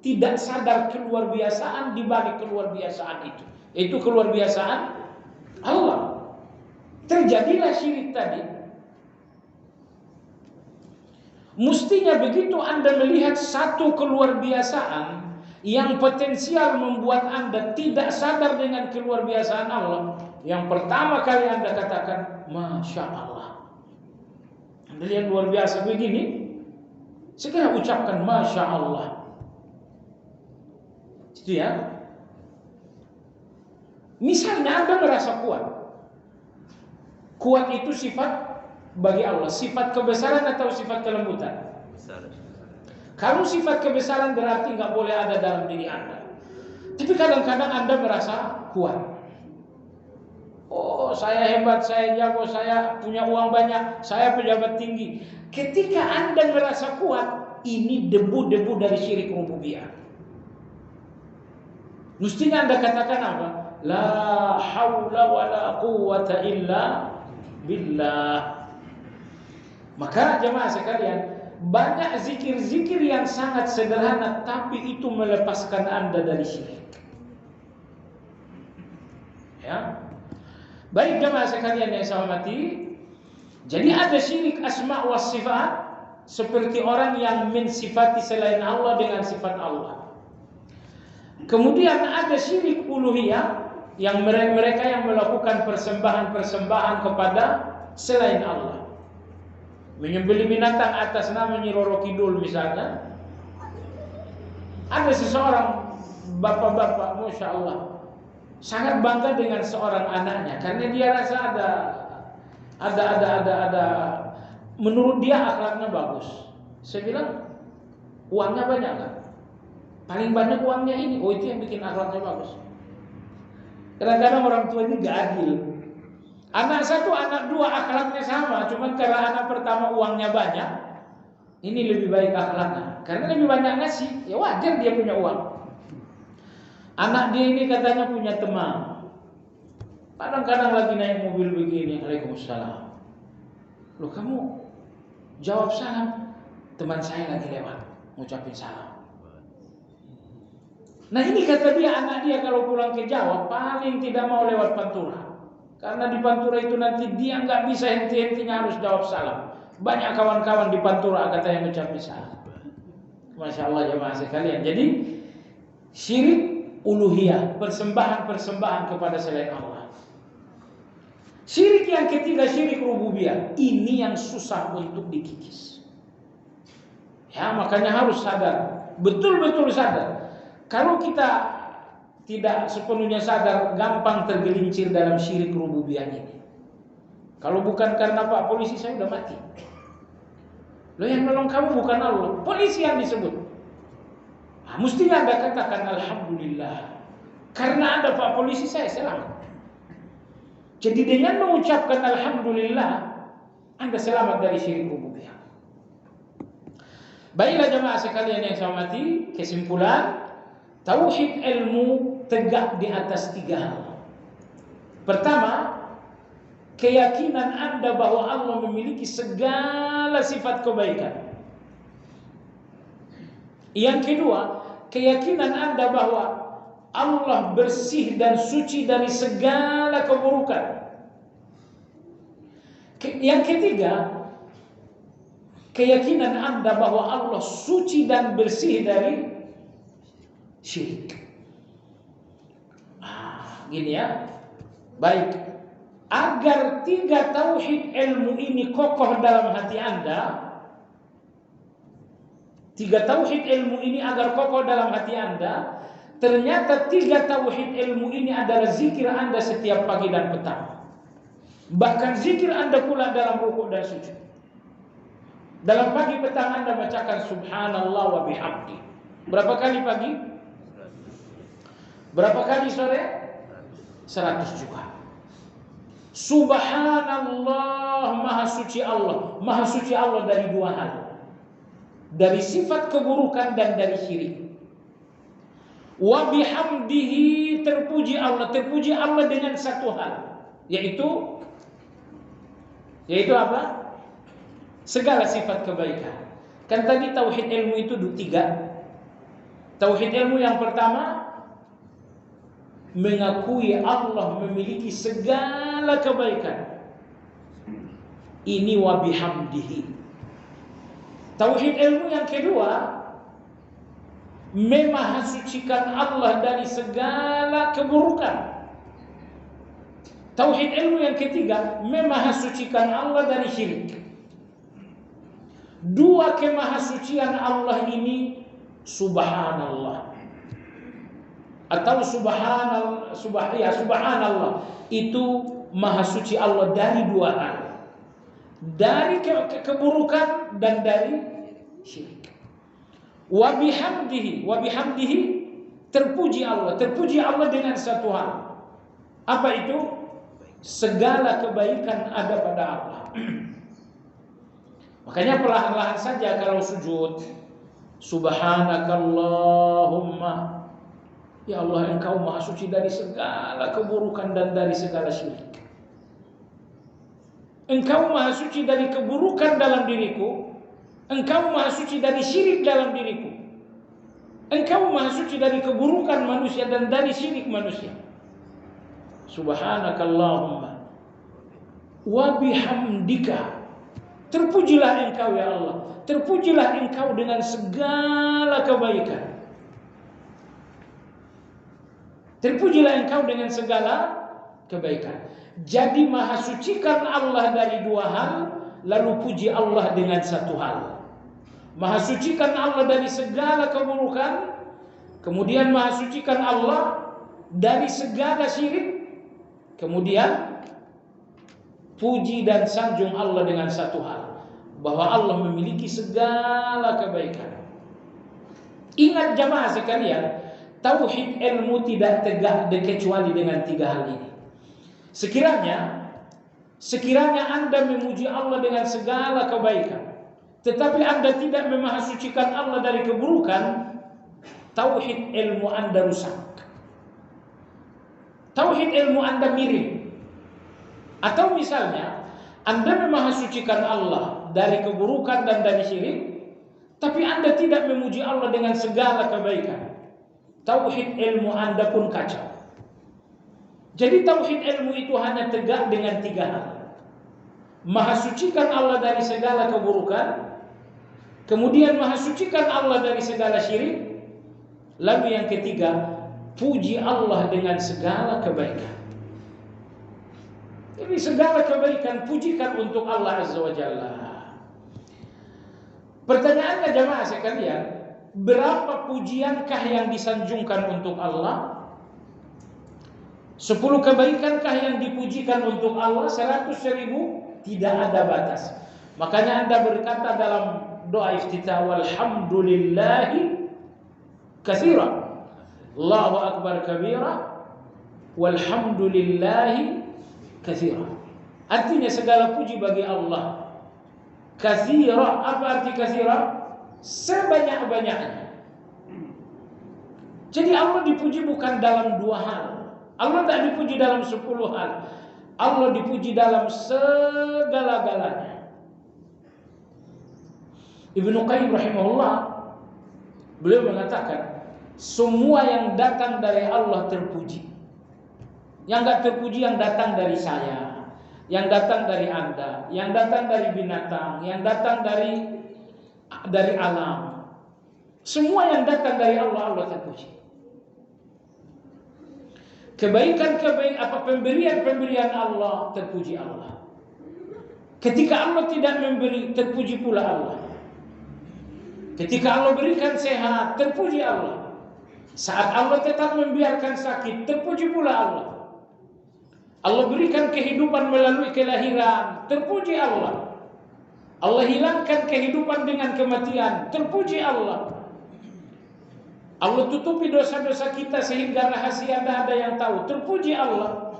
tidak sadar keluarbiasaan di balik keluarbiasaan itu. Itu keluarbiasaan Allah. Terjadilah syirik tadi. Mestinya begitu Anda melihat satu keluarbiasaan yang potensial membuat Anda tidak sadar dengan keluarbiasaan Allah, yang pertama kali Anda katakan Masya Allah. Anda lihat luar biasa begini, segera ucapkan Masya Allah. Itu ya. Misalnya Anda merasa kuat. Kuat itu sifat bagi Allah, sifat kebesaran atau sifat kelembutan? Kalau sifat kebesaran berarti nggak boleh ada dalam diri Anda. Tapi kadang-kadang Anda merasa kuat. Oh, saya hebat, saya jago, saya punya uang banyak, saya pejabat tinggi. Ketika Anda merasa kuat, ini debu-debu dari syirik rububiyah. Mestinya Anda katakan apa? La haula wa la quwwata illa billah. Maka jemaah sekalian, banyak zikir-zikir yang sangat sederhana tapi itu melepaskan Anda dari syirik. Ya. Baik jemaah sekalian yang saya hormati, jadi ada syirik asma wa sifat seperti orang yang mensifati selain Allah dengan sifat Allah. Kemudian ada syirik uluhiyah yang mereka yang melakukan persembahan-persembahan kepada selain Allah. Menyembelih binatang atas nama Nyi Roro Kidul misalnya. Ada seseorang bapak-bapak, Masya Allah, sangat bangga dengan seorang anaknya karena dia rasa ada menurut dia akhlaknya bagus. Saya bilang, uangnya banyak kan? Paling banyak uangnya ini. Oh, itu yang bikin akhlaknya bagus. Kadang-kadang orang tua ini gak adil. Anak satu, anak dua akhlaknya sama, cuman karena anak pertama uangnya banyak, ini lebih baik akhlaknya. Karena lebih banyak ngasih, ya wajar dia punya uang. Anak dia ini katanya punya teman. Kadang-kadang lagi naik mobil begini, Waalaikumsalam. Loh, kamu jawab salam, teman saya lagi lewat, ngucapin salam. Nah ini kata dia, anak dia kalau pulang ke Jawa paling tidak mau lewat Pantura. Karena di Pantura itu nanti dia nggak bisa henti-hentinya harus jawab salam. Banyak kawan-kawan di Pantura kata yang ngucapin salam. Masya Allah jemaah sekalian. Jadi syirik uluhiyah, persembahan-persembahan kepada selain Allah. Syirik yang ketiga, syirik rububiyah. Ini yang susah untuk dikikis. Ya, makanya harus sadar, betul-betul sadar. Kalau kita tidak sepenuhnya sadar, gampang tergelincir dalam syirik rububiyah ini. Kalau bukan karena Pak polisi saya udah mati. Loh, yang nolong kamu bukan Allah, polisi yang disebut. Nah, mestinya Anda katakan alhamdulillah, karena ada Pak polisi saya selamat. Jadi dengan mengucapkan alhamdulillah, Anda selamat dari syirik rububiyah. Baiklah jemaah sekalian yang saya hormati, kesimpulan, tauhid ilmu tegak di atas 3 hal. Pertama, keyakinan Anda bahwa Allah memiliki segala sifat kebaikan. Yang kedua, keyakinan Anda bahwa Allah bersih dan suci dari segala keburukan. Yang ketiga, keyakinan Anda bahwa Allah suci dan bersih dari syirik. Gini ya. Baik. Agar 3 tauhid ilmu ini kokoh dalam hati Anda, 3 tauhid ilmu ini agar kokoh dalam hati Anda, ternyata 3 tauhid ilmu ini adalah zikir Anda setiap pagi dan petang. Bahkan zikir Anda pula dalam rukuk dan sujud. Dalam pagi petang Anda bacakan subhanallah wa bihamdi. Berapa kali pagi? Berapa kali sore? 100 juga. Subhanallah, maha suci Allah. Maha suci Allah dari 2 hal. Dari sifat keburukan dan dari syirik. Wa bihamdihi, terpuji Allah. Terpuji Allah dengan 1 hal. Yaitu apa? Segala sifat kebaikan. Kan tadi tauhid ilmu itu 3. Tauhid ilmu yang pertama, mengakui Allah memiliki segala kebaikan. Ini wa bihamdihi. Tauhid ilmu yang kedua, memahasucikan Allah dari segala keburukan. Tauhid ilmu yang ketiga, memahasucikan Allah dari syirik. 2 kemahasucian Allah ini subhanallah atau subhanallah itu maha suci Allah dari 2 hal. Dari keburukan dan dari syirik. Wa bihamdihi, terpuji Allah dengan 1 hal. Apa itu? Segala kebaikan ada pada Allah. Makanya perlahan-lahan saja kalau sujud, subhanakallahumma, ya Allah, Engkau maha suci dari segala keburukan dan dari segala syirik. Engkau maha suci dari keburukan dalam diriku. Engkau maha suci dari syirik dalam diriku. Engkau maha suci dari keburukan manusia dan dari syirik manusia. Subhanakallahumma wa bihamdika, terpujilah Engkau ya Allah. Terpujilah Engkau dengan segala kebaikan. Terpujilah Engkau dengan segala kebaikan. Jadi maha sucikan Allah dari 2 hal, lalu puji Allah dengan 1 hal. Maha sucikan Allah dari segala keburukan, kemudian maha sucikan Allah dari segala syirik, kemudian puji dan sanjung Allah dengan 1 hal, bahwa Allah memiliki segala kebaikan. Ingat jamaah sekalian, tauhid ilmu tidak tegak kecuali dengan 3 hal ini. Sekiranya Anda memuji Allah dengan segala kebaikan, tetapi Anda tidak memahasucikan Allah dari keburukan, tauhid ilmu Anda rusak. Tauhid ilmu Anda miring. Atau misalnya Anda memahasucikan Allah dari keburukan dan dari syirik, tapi Anda tidak memuji Allah dengan segala kebaikan, tauhid ilmu Anda pun kacau. Jadi tauhid ilmu itu hanya tegak dengan 3 hal. Mahasucikan Allah dari segala keburukan, kemudian mahasucikan Allah dari segala syirik, lalu yang ketiga, puji Allah dengan segala kebaikan. Jadi segala kebaikan pujikan untuk Allah Azza wa Jalla. Pertanyaannya jamaah sekalian, berapa pujiankah yang disanjungkan untuk Allah? 10 kebaikankah yang dipujikan untuk Allah? 100.000? Tidak ada batas. Makanya Anda berkata dalam doa iftitah, walhamdulillahi katsira, Allahu akbar kabira, walhamdulillahi katsira. Artinya segala puji bagi Allah. Katsira, apa arti katsira? Sebanyak-banyaknya. Jadi Allah dipuji bukan dalam 2 hal. Allah tak dipuji dalam 10 hal. Allah dipuji dalam segala-galanya. Ibnu Qayyim rahimahullah, beliau mengatakan, semua yang datang dari Allah terpuji. Yang enggak terpuji yang datang dari saya, yang datang dari Anda, yang datang dari binatang, yang datang dari alam. Semua yang datang dari Allah, Allah terpuji. Kebaikan-kebaikan apa pemberian-pemberian Allah, terpuji Allah. Ketika Allah tidak memberi, terpuji pula Allah. Ketika Allah berikan sehat, terpuji Allah. Saat Allah tetap membiarkan sakit, terpuji pula Allah. Allah berikan kehidupan melalui kelahiran, terpuji Allah. Allah hilangkan kehidupan dengan kematian, terpuji Allah. Allah tutupi dosa-dosa kita sehingga rahasia tidak ada yang tahu, terpuji Allah.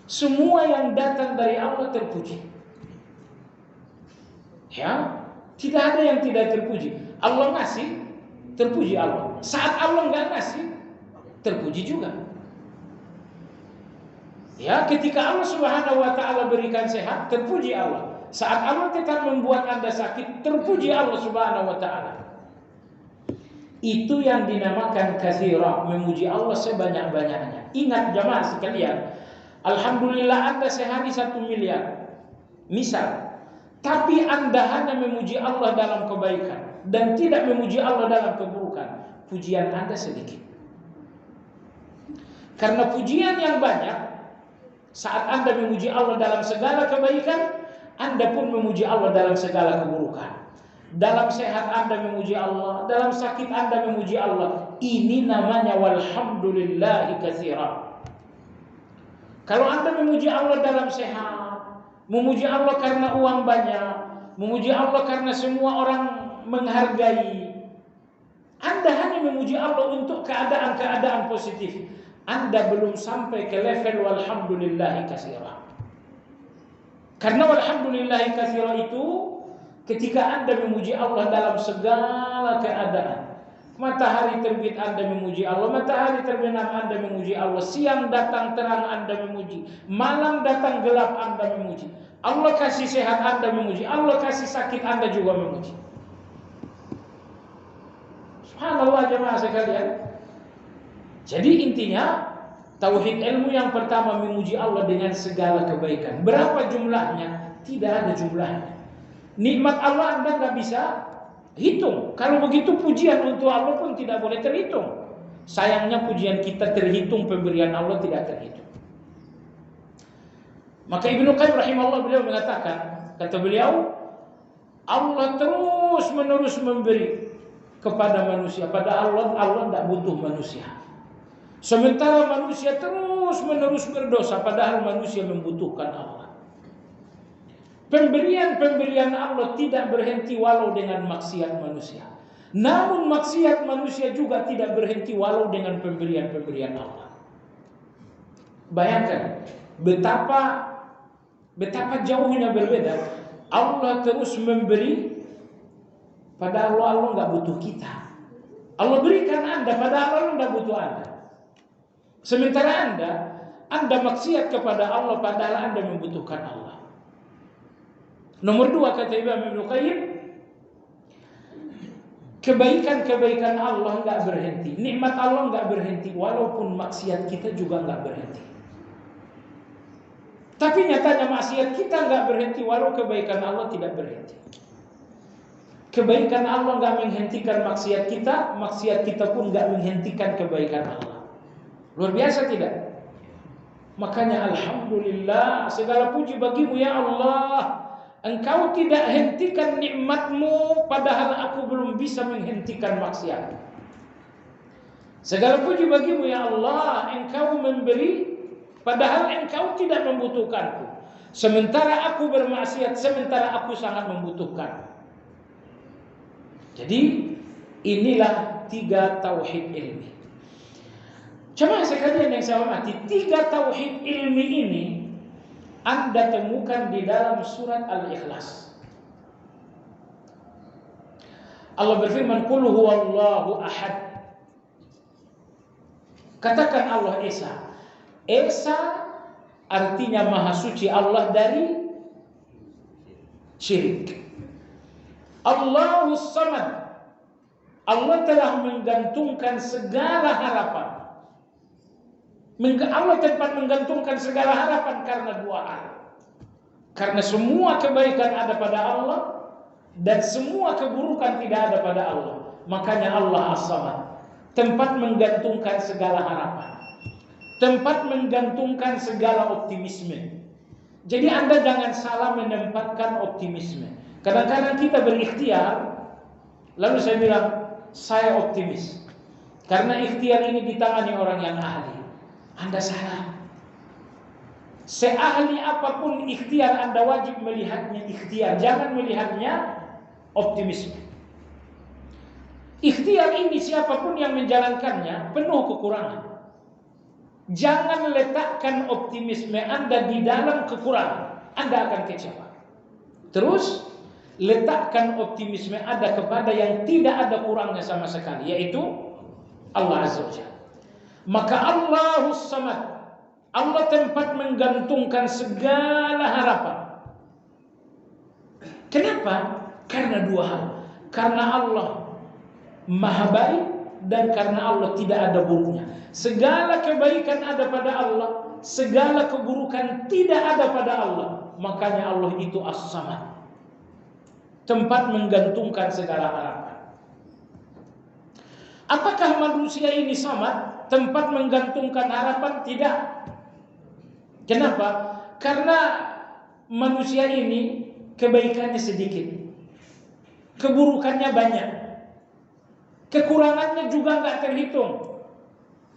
Semua yang datang dari Allah terpuji. Ya, tidak ada yang tidak terpuji. Allah ngasih, terpuji Allah. Saat Allah nggak ngasih, terpuji juga. Ya, ketika Allah Subhanahu wa taala berikan sehat, terpuji Allah. Saat Allah tetap membuat Anda sakit, terpuji Allah Subhanahu wa taala. Itu yang dinamakan katsira, memuji Allah sebanyak-banyaknya. Ingat jamaah sekalian, alhamdulillah Anda sehari 1 miliar. Misal, tapi Anda hanya memuji Allah dalam kebaikan dan tidak memuji Allah dalam keburukan, pujian Anda sedikit. Karena pujian yang banyak, saat Anda memuji Allah dalam segala kebaikan, Anda pun memuji Allah dalam segala keburukan. Dalam sehat Anda memuji Allah, dalam sakit Anda memuji Allah. Ini namanya walhamdulillahi katsira. Kalau Anda memuji Allah dalam sehat, memuji Allah karena uang banyak, memuji Allah karena semua orang menghargai, Anda hanya memuji Allah untuk keadaan-keadaan positif, Anda belum sampai ke level walhamdulillahi katsira. Karena walhamdulillahi katsira itu ketika Anda memuji Allah dalam segala keadaan. Matahari terbit Anda memuji Allah, matahari terbenam Anda memuji Allah, siang datang terang Anda memuji, malam datang gelap Anda memuji. Allah kasih sehat Anda memuji, Allah kasih sakit Anda juga memuji. Subhanallah jemaah sekalian. Jadi intinya tauhid ilmu yang pertama memuji Allah dengan segala kebaikan. Berapa jumlahnya? Tidak ada jumlahnya. Nikmat Allah Anda nggak bisa hitung. Kalau begitu pujian untuk Allah pun tidak boleh terhitung. Sayangnya pujian kita terhitung, pemberian Allah tidak terhitung. Maka Ibnu Qayyim rahimahullah beliau mengatakan, kata beliau, Allah terus menerus memberi kepada manusia. Padahal Allah tidak butuh manusia. Sementara manusia terus menerus berdosa, padahal manusia membutuhkan Allah. Pemberian-pemberian Allah tidak berhenti walau dengan maksiat manusia. Namun maksiat manusia juga tidak berhenti walau dengan pemberian-pemberian Allah. Bayangkan betapa jauhnya berbeda. Allah terus memberi, padahal Allah nggak butuh kita. Allah berikan Anda, padahal Allah nggak butuh Anda. Sementara Anda maksiat kepada Allah, padahal Anda membutuhkan Allah. Nomor 2 kata Imam Ibnu Qayyim, kebaikan-kebaikan Allah enggak berhenti, nikmat Allah enggak berhenti, walaupun maksiat kita juga enggak berhenti. Tapi nyatanya maksiat kita enggak berhenti, walau kebaikan Allah tidak berhenti. Kebaikan Allah enggak menghentikan maksiat kita pun enggak menghentikan kebaikan Allah. Luar biasa tidak? Makanya alhamdulillah, segala puji bagimu ya Allah. Engkau tidak hentikan nikmatmu, padahal aku belum bisa menghentikan maksiat. Segala puji bagimu ya Allah, engkau memberi, padahal engkau tidak membutuhkanku. Sementara aku bermaksiat, sementara aku sangat membutuhkan. Jadi inilah 3 tauhid ilmi. Cuma sekalian yang saya hormati, 3 tauhid ilmi ini Anda temukan di dalam surat Al-Ikhlas. Allah berfirman, "Qul huwallahu ahad." Katakan Allah Esa. Esa artinya maha suci Allah dari syirik. Allahus Samad. Allah telah menggantungkan segala harapan. Allah tempat menggantungkan segala harapan karena dua hal. Karena semua kebaikan ada pada Allah dan semua keburukan tidak ada pada Allah. Makanya Allah As-Samad, tempat menggantungkan segala harapan, tempat menggantungkan segala optimisme. Jadi Anda jangan salah menempatkan optimisme. Kadang-kadang kita berikhtiar, lalu saya bilang, saya optimis karena ikhtiar ini ditangani orang yang ahli. Anda salah. Seahli apapun ikhtiar, Anda wajib melihatnya ikhtiar, jangan melihatnya optimisme. Ikhtiar ini siapapun yang menjalankannya penuh kekurangan. Jangan letakkan optimisme Anda di dalam kekurangan, Anda akan kecewa. Terus letakkan optimisme Anda kepada yang tidak ada kurangnya sama sekali, yaitu Allah Azza wa Jalla. Maka Allahus Samad, Allah tempat menggantungkan segala harapan. Kenapa? Karena dua hal. Karena Allah maha baik dan karena Allah tidak ada buruknya. Segala kebaikan ada pada Allah, segala keburukan tidak ada pada Allah. Makanya Allah itu As-Samad, tempat menggantungkan segala harapan. Apakah manusia ini samad, tempat menggantungkan harapan? Tidak. Kenapa? Karena manusia ini kebaikannya sedikit, keburukannya banyak, kekurangannya juga nggak terhitung.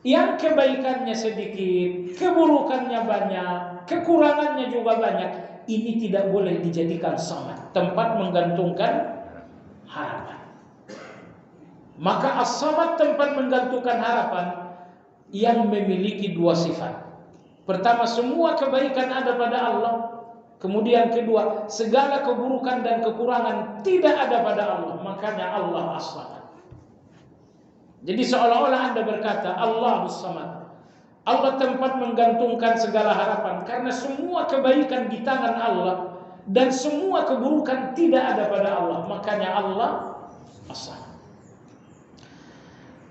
Yang kebaikannya sedikit, keburukannya banyak, kekurangannya juga banyak, ini tidak boleh dijadikan samad, tempat menggantungkan harapan. Maka as-samad, tempat menggantungkan harapan, yang memiliki dua sifat. Pertama, semua kebaikan ada pada Allah. Kemudian kedua, segala keburukan dan kekurangan tidak ada pada Allah. Makanya Allah as-samad. Jadi seolah-olah Anda berkata Allahus Samad, Allah tempat menggantungkan segala harapan, karena semua kebaikan di tangan Allah dan semua keburukan tidak ada pada Allah. Makanya Allah as-samad.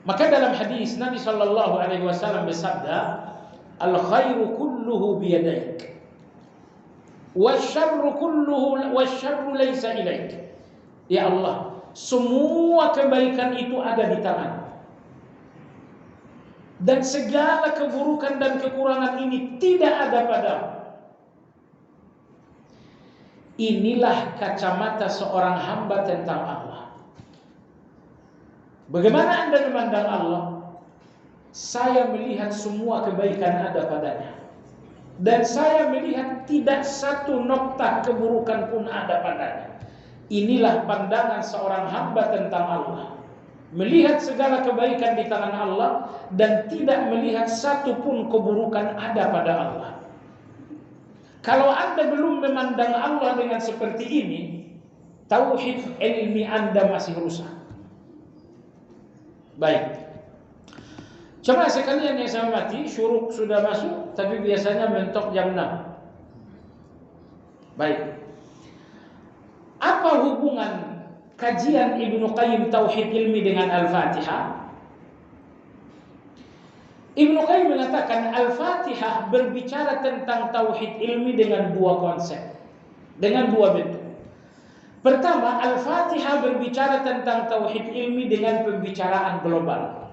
Maka dalam hadis Nabi sallallahu alaihi wasallam bersabda, "Al-khairu kulluhu biyadaik, wasyarru kulluhu wasyarru laysa ilaik." Ya Allah, semua kebaikan itu ada di tangan, dan segala keburukan dan kekurangan ini tidak ada padamu. Inilah kacamata seorang hamba tentang Allah. Bagaimana Anda memandang Allah? Saya melihat semua kebaikan ada padanya, dan saya melihat tidak satu noktah keburukan pun ada padanya. Inilah pandangan seorang hamba tentang Allah. Melihat segala kebaikan di tangan Allah dan tidak melihat satu pun keburukan ada pada Allah. Kalau Anda belum memandang Allah dengan seperti ini, tauhid ilmi Anda masih rusak. Baik. Coba sekalian yang saya hormati, syuruk sudah masuk, tapi biasanya mentok jam 6. Baik. Apa hubungan kajian Ibnu Qayyim Tauhid Ilmi dengan Al-Fatihah? Ibnu Qayyim mengatakan Al-Fatihah berbicara tentang Tauhid Ilmi dengan dua konsep, dengan dua bentuk. Pertama, Al-Fatihah berbicara tentang Tauhid Ilmi dengan pembicaraan global.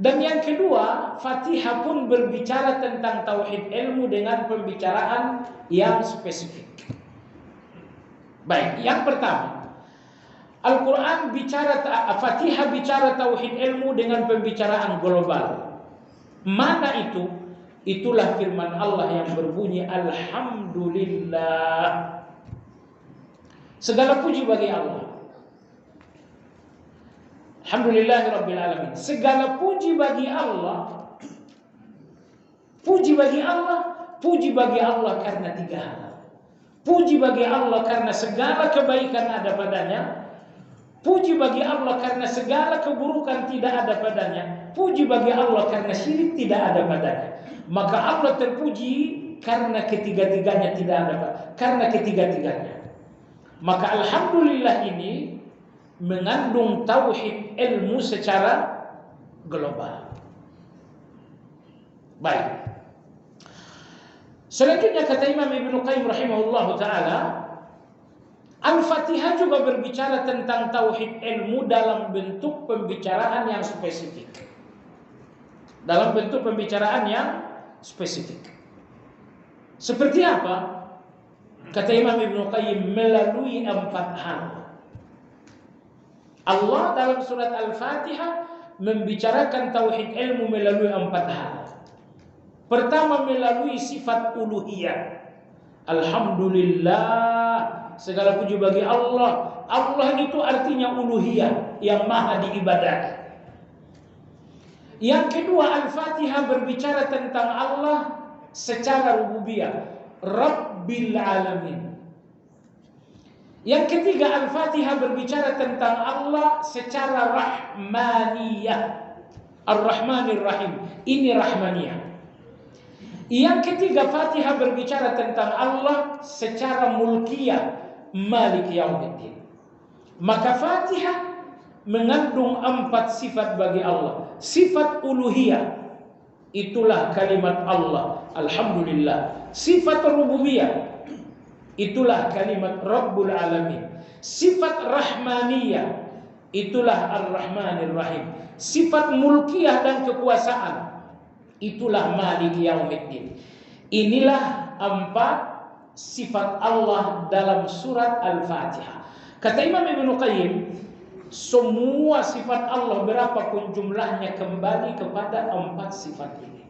Dan yang kedua, Fatihah pun berbicara tentang Tauhid Ilmu dengan pembicaraan yang spesifik. Baik, yang pertama, Al-Quran bicara, Fatihah bicara Tauhid Ilmu dengan pembicaraan global. Mana itu? Itulah firman Allah yang berbunyi Alhamdulillah. Segala puji bagi Allah. Alhamdulillahirabbil alamin. Segala puji bagi Allah. Puji bagi Allah puji bagi Allah karena 3 hal. Puji bagi Allah karena segala kebaikan ada padanya. Puji bagi Allah karena segala keburukan tidak ada padanya. Puji bagi Allah karena syirik tidak ada padanya. Maka Allah terpuji karena ketiga-tiganya tidak ada, karena ketiga-tiganya. Maka alhamdulillah ini mengandung tauhid ilmu secara global. Baik. Selanjutnya kata Imam Ibnu Qayyim rahimahullahu taala, Al-Fatihah juga berbicara tentang tauhid ilmu dalam bentuk pembicaraan yang spesifik. Dalam bentuk pembicaraan yang spesifik. Seperti apa? Kata Imam Ibnu Qayyim, melalui 4 hal. Allah dalam surat Al-Fatihah membicarakan tauhid ilmu melalui 4 hal. Pertama, melalui sifat uluhiyah. Alhamdulillah, segala puji bagi Allah. Allah itu artinya uluhiyah, yang maha diibadahi. Yang kedua, Al-Fatihah berbicara tentang Allah secara rububiyah, Rabbil Alamin. Yang ketiga, Al-Fatihah berbicara tentang Allah secara rahmaniyah, Ar-Rahmanir Rahim. Ini rahmaniyah. Yang ketiga, Fatihah berbicara tentang Allah secara mulkiyah, Malik Yaumiddin. Maka Fatihah mengandung 4 sifat bagi Allah. Sifat uluhiyah, itulah kalimat Allah, Alhamdulillah. Sifat rububiyah, itulah kalimat Rabbul Alamin. Sifat rahmaniyah, itulah Ar-Rahmanir Rahim. Sifat mulkiyah dan kekuasaan, itulah Malik Yaumiddin. Inilah 4 sifat Allah dalam surat Al-Fatihah. Kata Imam Ibnu Qayyim, semua sifat Allah berapapun jumlahnya kembali kepada 4 sifat ini.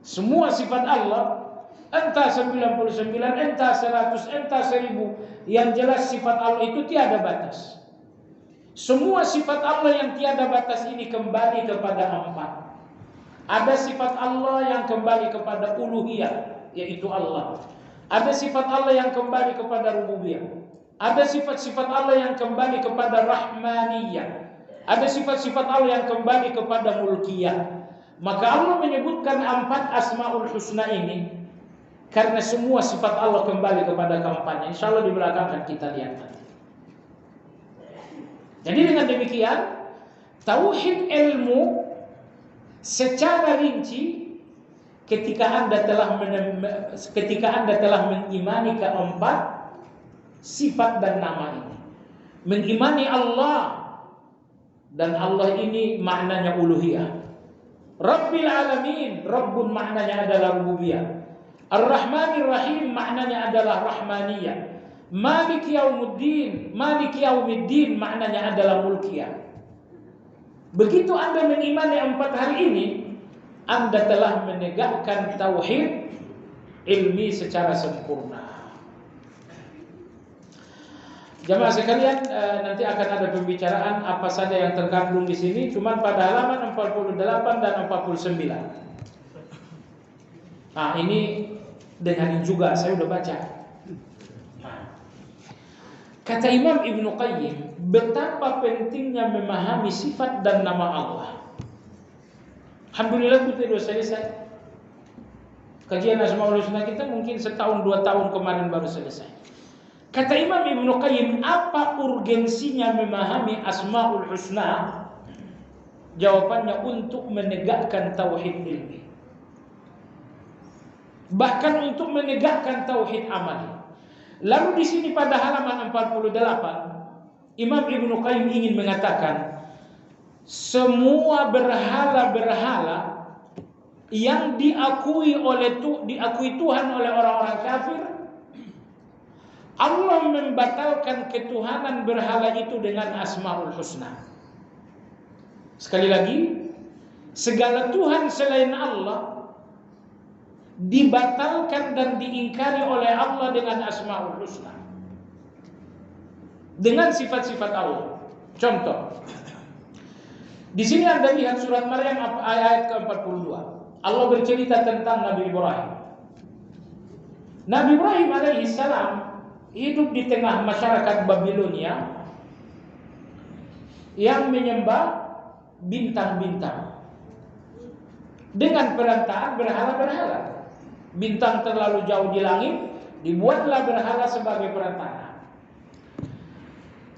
Semua sifat Allah, entah 99, entah 100, entah 1000, yang jelas sifat Allah itu tiada batas. Semua sifat Allah yang tiada batas ini kembali kepada 4. Ada sifat Allah yang kembali kepada uluhiyah, yaitu Allah. Ada sifat Allah yang kembali kepada rububiyah. Ada sifat-sifat Allah yang kembali kepada rahmaniyah. Ada sifat-sifat Allah yang kembali kepada mulkiyah. Maka Allah menyebutkan 4 Asmaul Husna ini karena semua sifat Allah kembali kepada keempatnya. Insya Allah di belakang akan kita lihat nanti. Jadi dengan demikian, tauhid ilmu secara rinci ketika Anda telah mengimani keempat sifat dan nama ini, mengimani Allah, dan Allah ini maknanya uluhiyah. Rabbil Alamin, Rabbun maknanya adalah rububiyah. Ar-Rahmanir Rahim maknanya adalah rahmaniyah. Malik Yaumiddin, Malik Yaumiddin maknanya adalah mulkiyah. Begitu Anda mengimani 4 hal ini, Anda telah menegakkan tauhid ilmi secara sempurna. Jamaah sekalian, nanti akan ada pembicaraan apa saja yang terkandung di sini, cuma pada halaman 48 dan 49. Nah, ini dengarin juga, saya udah baca. Kata Imam Ibnu Qayyim, betapa pentingnya memahami sifat dan nama Allah. Alhamdulillah kita sudah selesai. Kajian Asmaul Husna kita mungkin 1-2 tahun kemarin baru selesai. Kata Imam Ibnu Qayyim, apa urgensinya memahami Asmaul Husna? Jawabannya untuk menegakkan tauhid ilmi. Bahkan untuk menegakkan tauhid amali. Lalu di sini pada halaman 48, Imam Ibnu Qayyim ingin mengatakan, semua berhala-berhala yang diakui Tuhan oleh orang-orang kafir, Allah membatalkan ketuhanan berhala itu dengan Asmaul Husna. Sekali lagi, segala Tuhan selain Allah dibatalkan dan diingkari oleh Allah dengan Asmaul Husna, dengan sifat-sifat Allah. Contoh, di sini Anda lihat surat Maryam ayat ke-42. Allah bercerita tentang Nabi Ibrahim. Nabi Ibrahim alaihi salam hidup di tengah masyarakat Babilonia yang menyembah bintang-bintang dengan perantaraan berhala-berhala. Bintang terlalu jauh di langit, dibuatlah berhala sebagai perantara.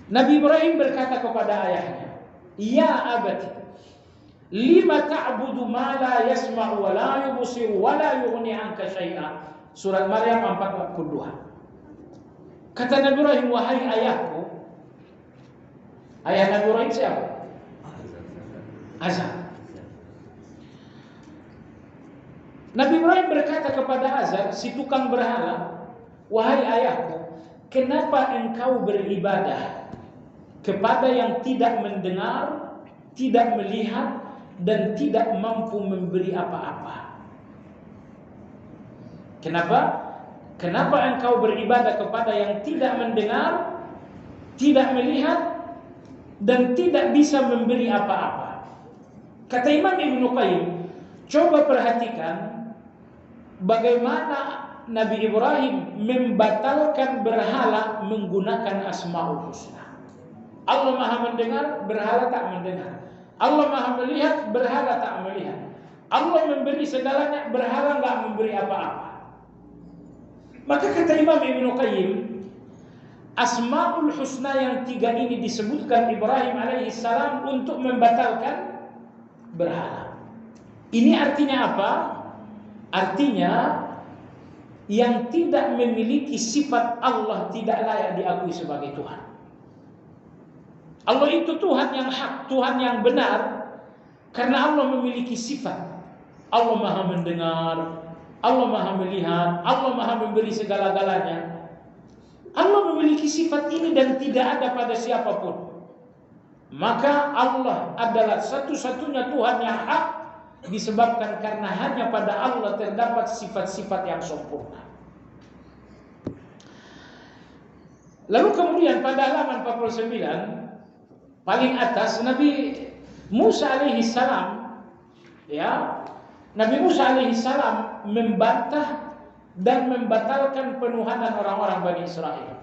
Nabi Ibrahim berkata kepada ayahnya, "Ya abati, lima ta'budu ma la yasma'u wa la yubsiru wa la yughni 'anka syai'a." Surat Maryam 4:42. Kata Nabi Ibrahim, "Wahai ayahku." Ayah Nabi Ibrahim siapa? Azar. Nabi Ibrahim berkata kepada Azar, si tukang berhala, "Wahai ayahku, kenapa engkau beribadah kepada yang tidak mendengar, tidak melihat, dan tidak mampu memberi apa-apa?" Kenapa engkau beribadah kepada yang tidak mendengar, tidak melihat, dan tidak bisa memberi apa-apa? Kata Imam Ibnu Qayyim, coba perhatikan bagaimana Nabi Ibrahim membatalkan berhala menggunakan Asmaul Husna. Allah Maha mendengar, berhala tak mendengar. Allah Maha melihat, berhala tak melihat. Allah memberi segalanya, berhala enggak memberi apa-apa. Maka kata Imam Ibnu Qayyim, Asmaul Husna yang 3 ini disebutkan Ibrahim alaihi salam untuk membatalkan berhala. Ini artinya apa? Artinya yang tidak memiliki sifat Allah tidak layak diakui sebagai Tuhan. Allah itu Tuhan yang hak, Tuhan yang benar, karena Allah memiliki sifat. Allah Maha mendengar, Allah Maha melihat, Allah Maha memberi segala-galanya. Allah memiliki sifat ini dan tidak ada pada siapapun. Maka Allah adalah satu-satunya Tuhan yang hak, disebabkan karena hanya pada Allah terdapat sifat-sifat yang sempurna. Lalu kemudian pada halaman 49 paling atas, Nabi Musa alaihi salam, ya, Nabi Musa alaihi salam membantah dan membatalkan penuhanan orang-orang Bani Israel.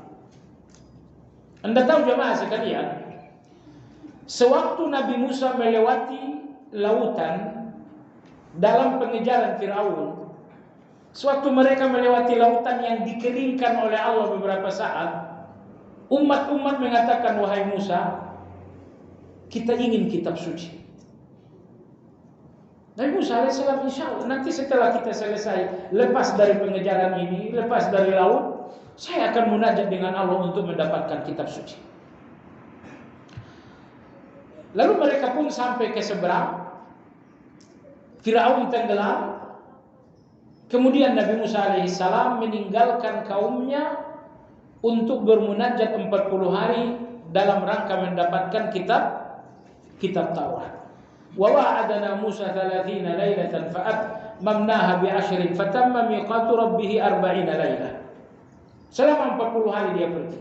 Anda tahu jemaah sekalian, sewaktu Nabi Musa melewati lautan dalam pengejaran Firaun, sewaktu mereka melewati lautan yang dikeringkan oleh Allah beberapa saat, umat-umat mengatakan, "Wahai Musa, kita ingin kitab suci." Nabi Musa alaihissalam, "Insya Allah nanti setelah kita selesai lepas dari pengejaran ini, lepas dari laut, saya akan munajat dengan Allah untuk mendapatkan kitab suci." Lalu mereka pun sampai ke seberang, Firaun tenggelam. Kemudian Nabi Musa alaihissalam meninggalkan kaumnya untuk bermunajat 40 hari dalam rangka mendapatkan kitab Taurat. Wa wa'adana Musa 30 lailatan fa'atmamnaha bi'ashrin fatamma miqatu rabbih 40 lailah. Selama 40 hari dia pergi.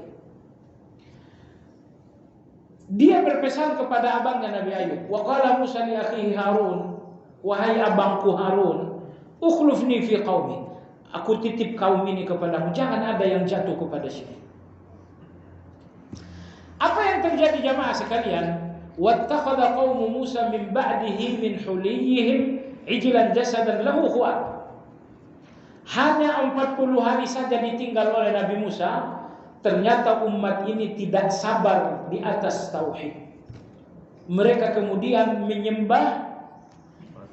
Dia berpesan kepada abangnya Nabi Ayub. Wa qala Musa li akhihi Harun, "Wahai abangku Harun, ukhlufni fi qaumi." Aku titip kaum ini kepadamu, jangan ada yang jatuh kepada sini. Apa yang terjadi jamaah sekalian? Wattakhadha qaumu Musa min ba'dihi min huliyihim ijlan jasadan lahu khuwat. Hanya 40 hari saja ditinggal oleh Nabi Musa, ternyata umat ini tidak sabar di atas tauhid. Mereka kemudian menyembah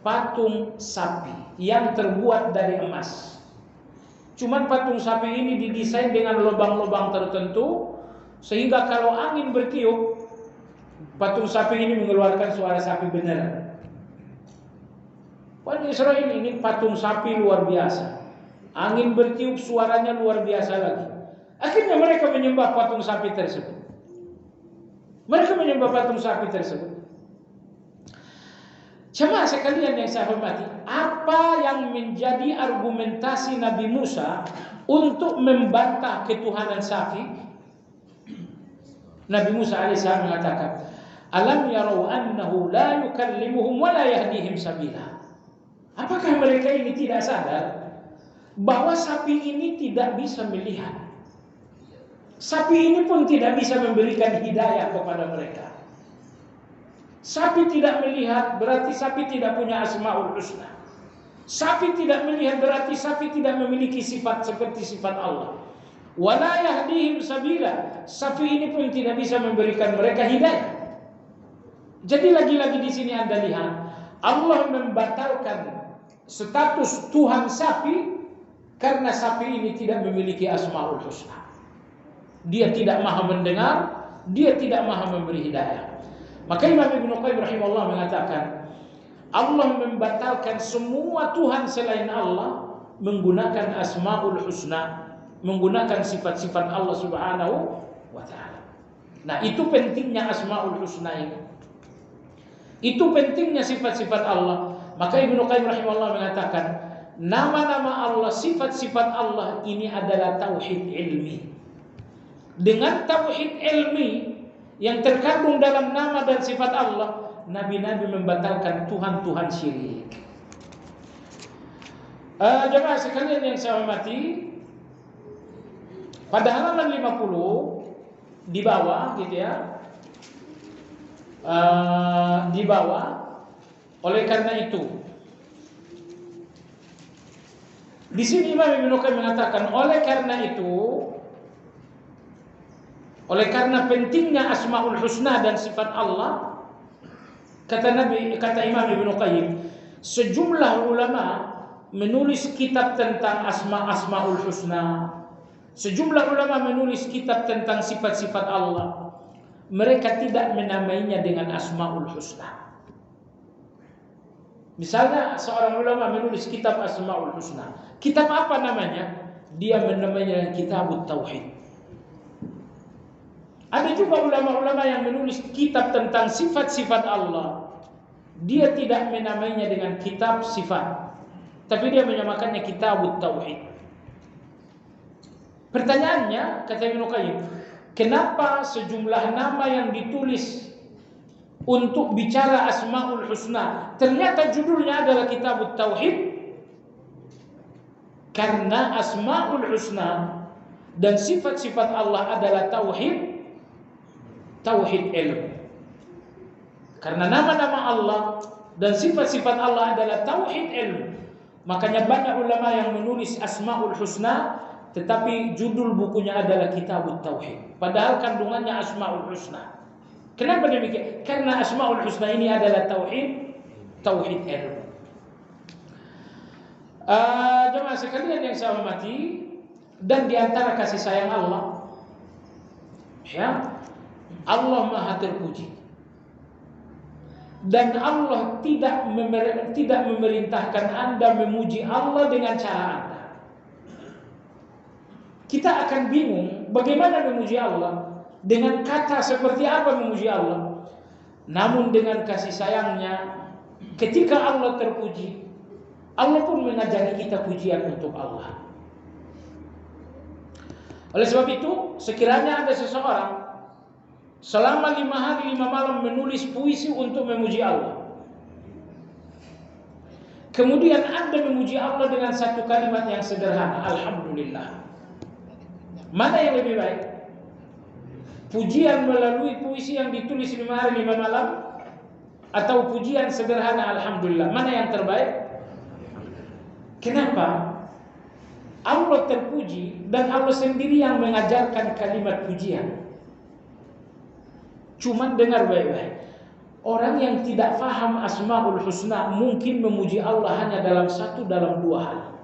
patung sapi yang terbuat dari emas. Cuman patung sapi ini didesain dengan lubang-lubang tertentu, sehingga kalau angin bertiup, patung sapi ini mengeluarkan suara sapi beneran. Bani Israel ini patung sapi luar biasa. Angin bertiup, suaranya luar biasa lagi. Akhirnya mereka menyembah patung sapi tersebut. Jemaah sekalian yang saya hormati, apa yang menjadi argumentasi Nabi Musa untuk membantah ketuhanan sapi? Nabi Musa alaihissalam mengatakan, "Alam yarau annahu la yukallimuhum wa la yahdihim sabila." Apakah mereka ini tidak sadar bahwa sapi ini tidak bisa melihat? Sapi ini pun tidak bisa memberikan hidayah kepada mereka. Sapi tidak melihat berarti sapi tidak punya Asmaul Husna. Sapi tidak melihat berarti sapi tidak memiliki sifat seperti sifat Allah. Wala yahdihim sabila. Sapi ini pun tidak bisa memberikan mereka hidayah. Jadi lagi-lagi di sini Anda lihat, Allah membatalkan status Tuhan sapi karena sapi ini tidak memiliki Asmaul Husna. Dia tidak maha mendengar, dia tidak maha memberi hidayah. Maka Imam Ibnu Qayyim rahimahullah mengatakan, Allah membatalkan semua Tuhan selain Allah menggunakan Asmaul Husna, menggunakan sifat-sifat Allah Subhanahu wa taala. Nah, itu pentingnya Asmaul Husna ini. Itu pentingnya sifat-sifat Allah. Maka Ibnu Qayyim rahimahullah mengatakan, nama-nama Allah, sifat-sifat Allah ini adalah tauhid ilmi. Dengan tauhid ilmi yang terkandung dalam nama dan sifat Allah, nabi-nabi membatalkan Tuhan-Tuhan syirik. Jemaah sekalian yang saya hormati, pada halaman 50 di bawah gitu ya, di bawah, oleh karena itu di sini Imam Ibnu Qayyim mengatakan, oleh karena pentingnya Asmaul Husna dan sifat Allah, kata Imam Ibnu Qayyim, sejumlah ulama menulis kitab tentang Asmaul Husna, sejumlah ulama menulis kitab tentang sifat-sifat Allah. Mereka tidak menamainya dengan Asmaul Husna. Misalnya seorang ulama menulis kitab Asmaul Husna, kitab apa namanya? Dia menamainya Kitabut Tauhid. Ada juga ulama-ulama yang menulis kitab tentang sifat-sifat Allah. Dia tidak menamainya dengan kitab sifat, tapi dia menyamakannya Kitabut Tauhid. Pertanyaannya, kata Ibnu Qayyim, kenapa sejumlah nama yang ditulis untuk bicara Asmaul Husna ternyata judulnya adalah Kitabut Tauhid? Karena Asmaul Husna dan sifat-sifat Allah adalah tauhid ilmu. Karena nama-nama Allah dan sifat-sifat Allah adalah tauhid ilmu, makanya banyak ulama yang menulis Asmaul Husna tetapi judul bukunya adalah Kitabut Tauhid, padahal kandungannya Asmaul Husna. Kenapa demikian? Karena Asmaul Husna ini adalah tauhid ilmu. Jemaah sekalian yang saya hormati, dan di antara kasih sayang Allah, ya, Allah Maha terpuji, dan Allah tidak memerintahkan Anda memuji Allah dengan cara Anda. Kita akan bingung bagaimana memuji Allah, dengan kata seperti apa memuji Allah. Namun dengan kasih sayangnya, ketika Allah terpuji, Allah pun mengajari kita pujian untuk Allah. Oleh sebab itu, sekiranya ada seseorang selama 5 hari 5 malam menulis puisi untuk memuji Allah, kemudian Anda memuji Allah dengan satu kalimat yang sederhana, Alhamdulillah, mana yang lebih baik? Pujian melalui puisi yang ditulis 5 hari 5 malam, atau pujian sederhana Alhamdulillah? Mana yang terbaik? Kenapa? Allah terpuji dan Allah sendiri yang mengajarkan kalimat pujian. Cuman dengar baik-baik, orang yang tidak faham Asmaul Husna mungkin memuji Allah hanya dalam 2 hal.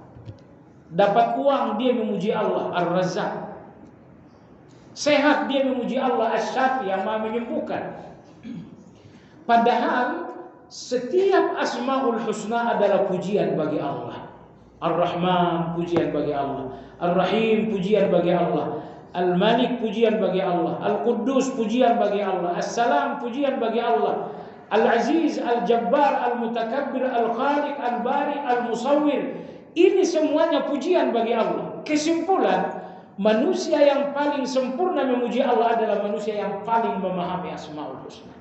Dapat uang, dia memuji Allah Ar-Razzaq. Sehat, dia memuji Allah Asy-Syafi, yang Maha menyembuhkan. Padahal setiap Asmaul Husna adalah pujian bagi Allah. Ar-Rahman, pujian bagi Allah. Ar-Rahim, pujian bagi Allah. Al-Malik, pujian bagi Allah. Al-Quddus, pujian bagi Allah. As-Salam, pujian bagi Allah. Al-Aziz, Al-Jabbar, Al-Mutakabbir, Al-Khaliq, Al-Bari, Al-Musawwir. Ini semuanya pujian bagi Allah. Kesimpulan, manusia yang paling sempurna memuji Allah adalah manusia yang paling memahami Asmaul Husna.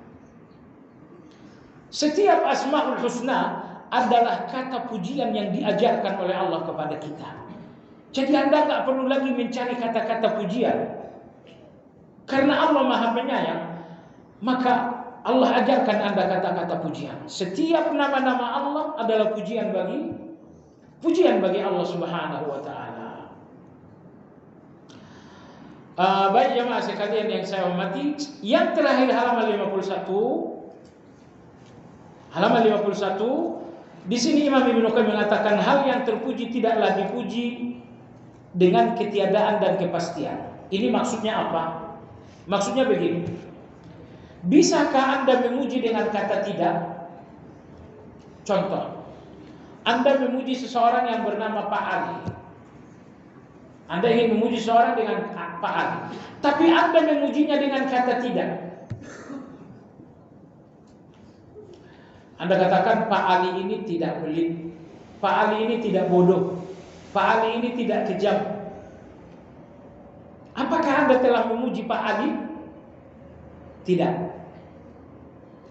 Setiap Asmaul Husna adalah kata pujian yang diajarkan oleh Allah kepada kita. Jadi Anda nggak perlu lagi mencari kata-kata pujian. Karena Allah Maha Penyayang, maka Allah ajarkan Anda kata-kata pujian. Setiap nama-nama Allah adalah pujian bagi Allah Subhanahu wa taala. Baik jemaah sekalian yang saya hormati, yang terakhir halaman 51. Halaman 51, di sini Imam Ibnu Qayyim mengatakan hal yang terpuji tidaklah dipuji dengan ketiadaan dan kepastian. Ini maksudnya apa? Maksudnya begini. Bisakah Anda memuji dengan kata tidak? Contoh, Anda memuji seseorang yang bernama Pak Ali. Anda ingin memuji seseorang dengan Pak Ali, tapi Anda memujinya dengan kata tidak. Anda katakan Pak Ali ini tidak pelit, Pak Ali ini tidak bodoh, Pak Ali ini tidak kejam. Apakah Anda telah memuji Pak Ali? Tidak.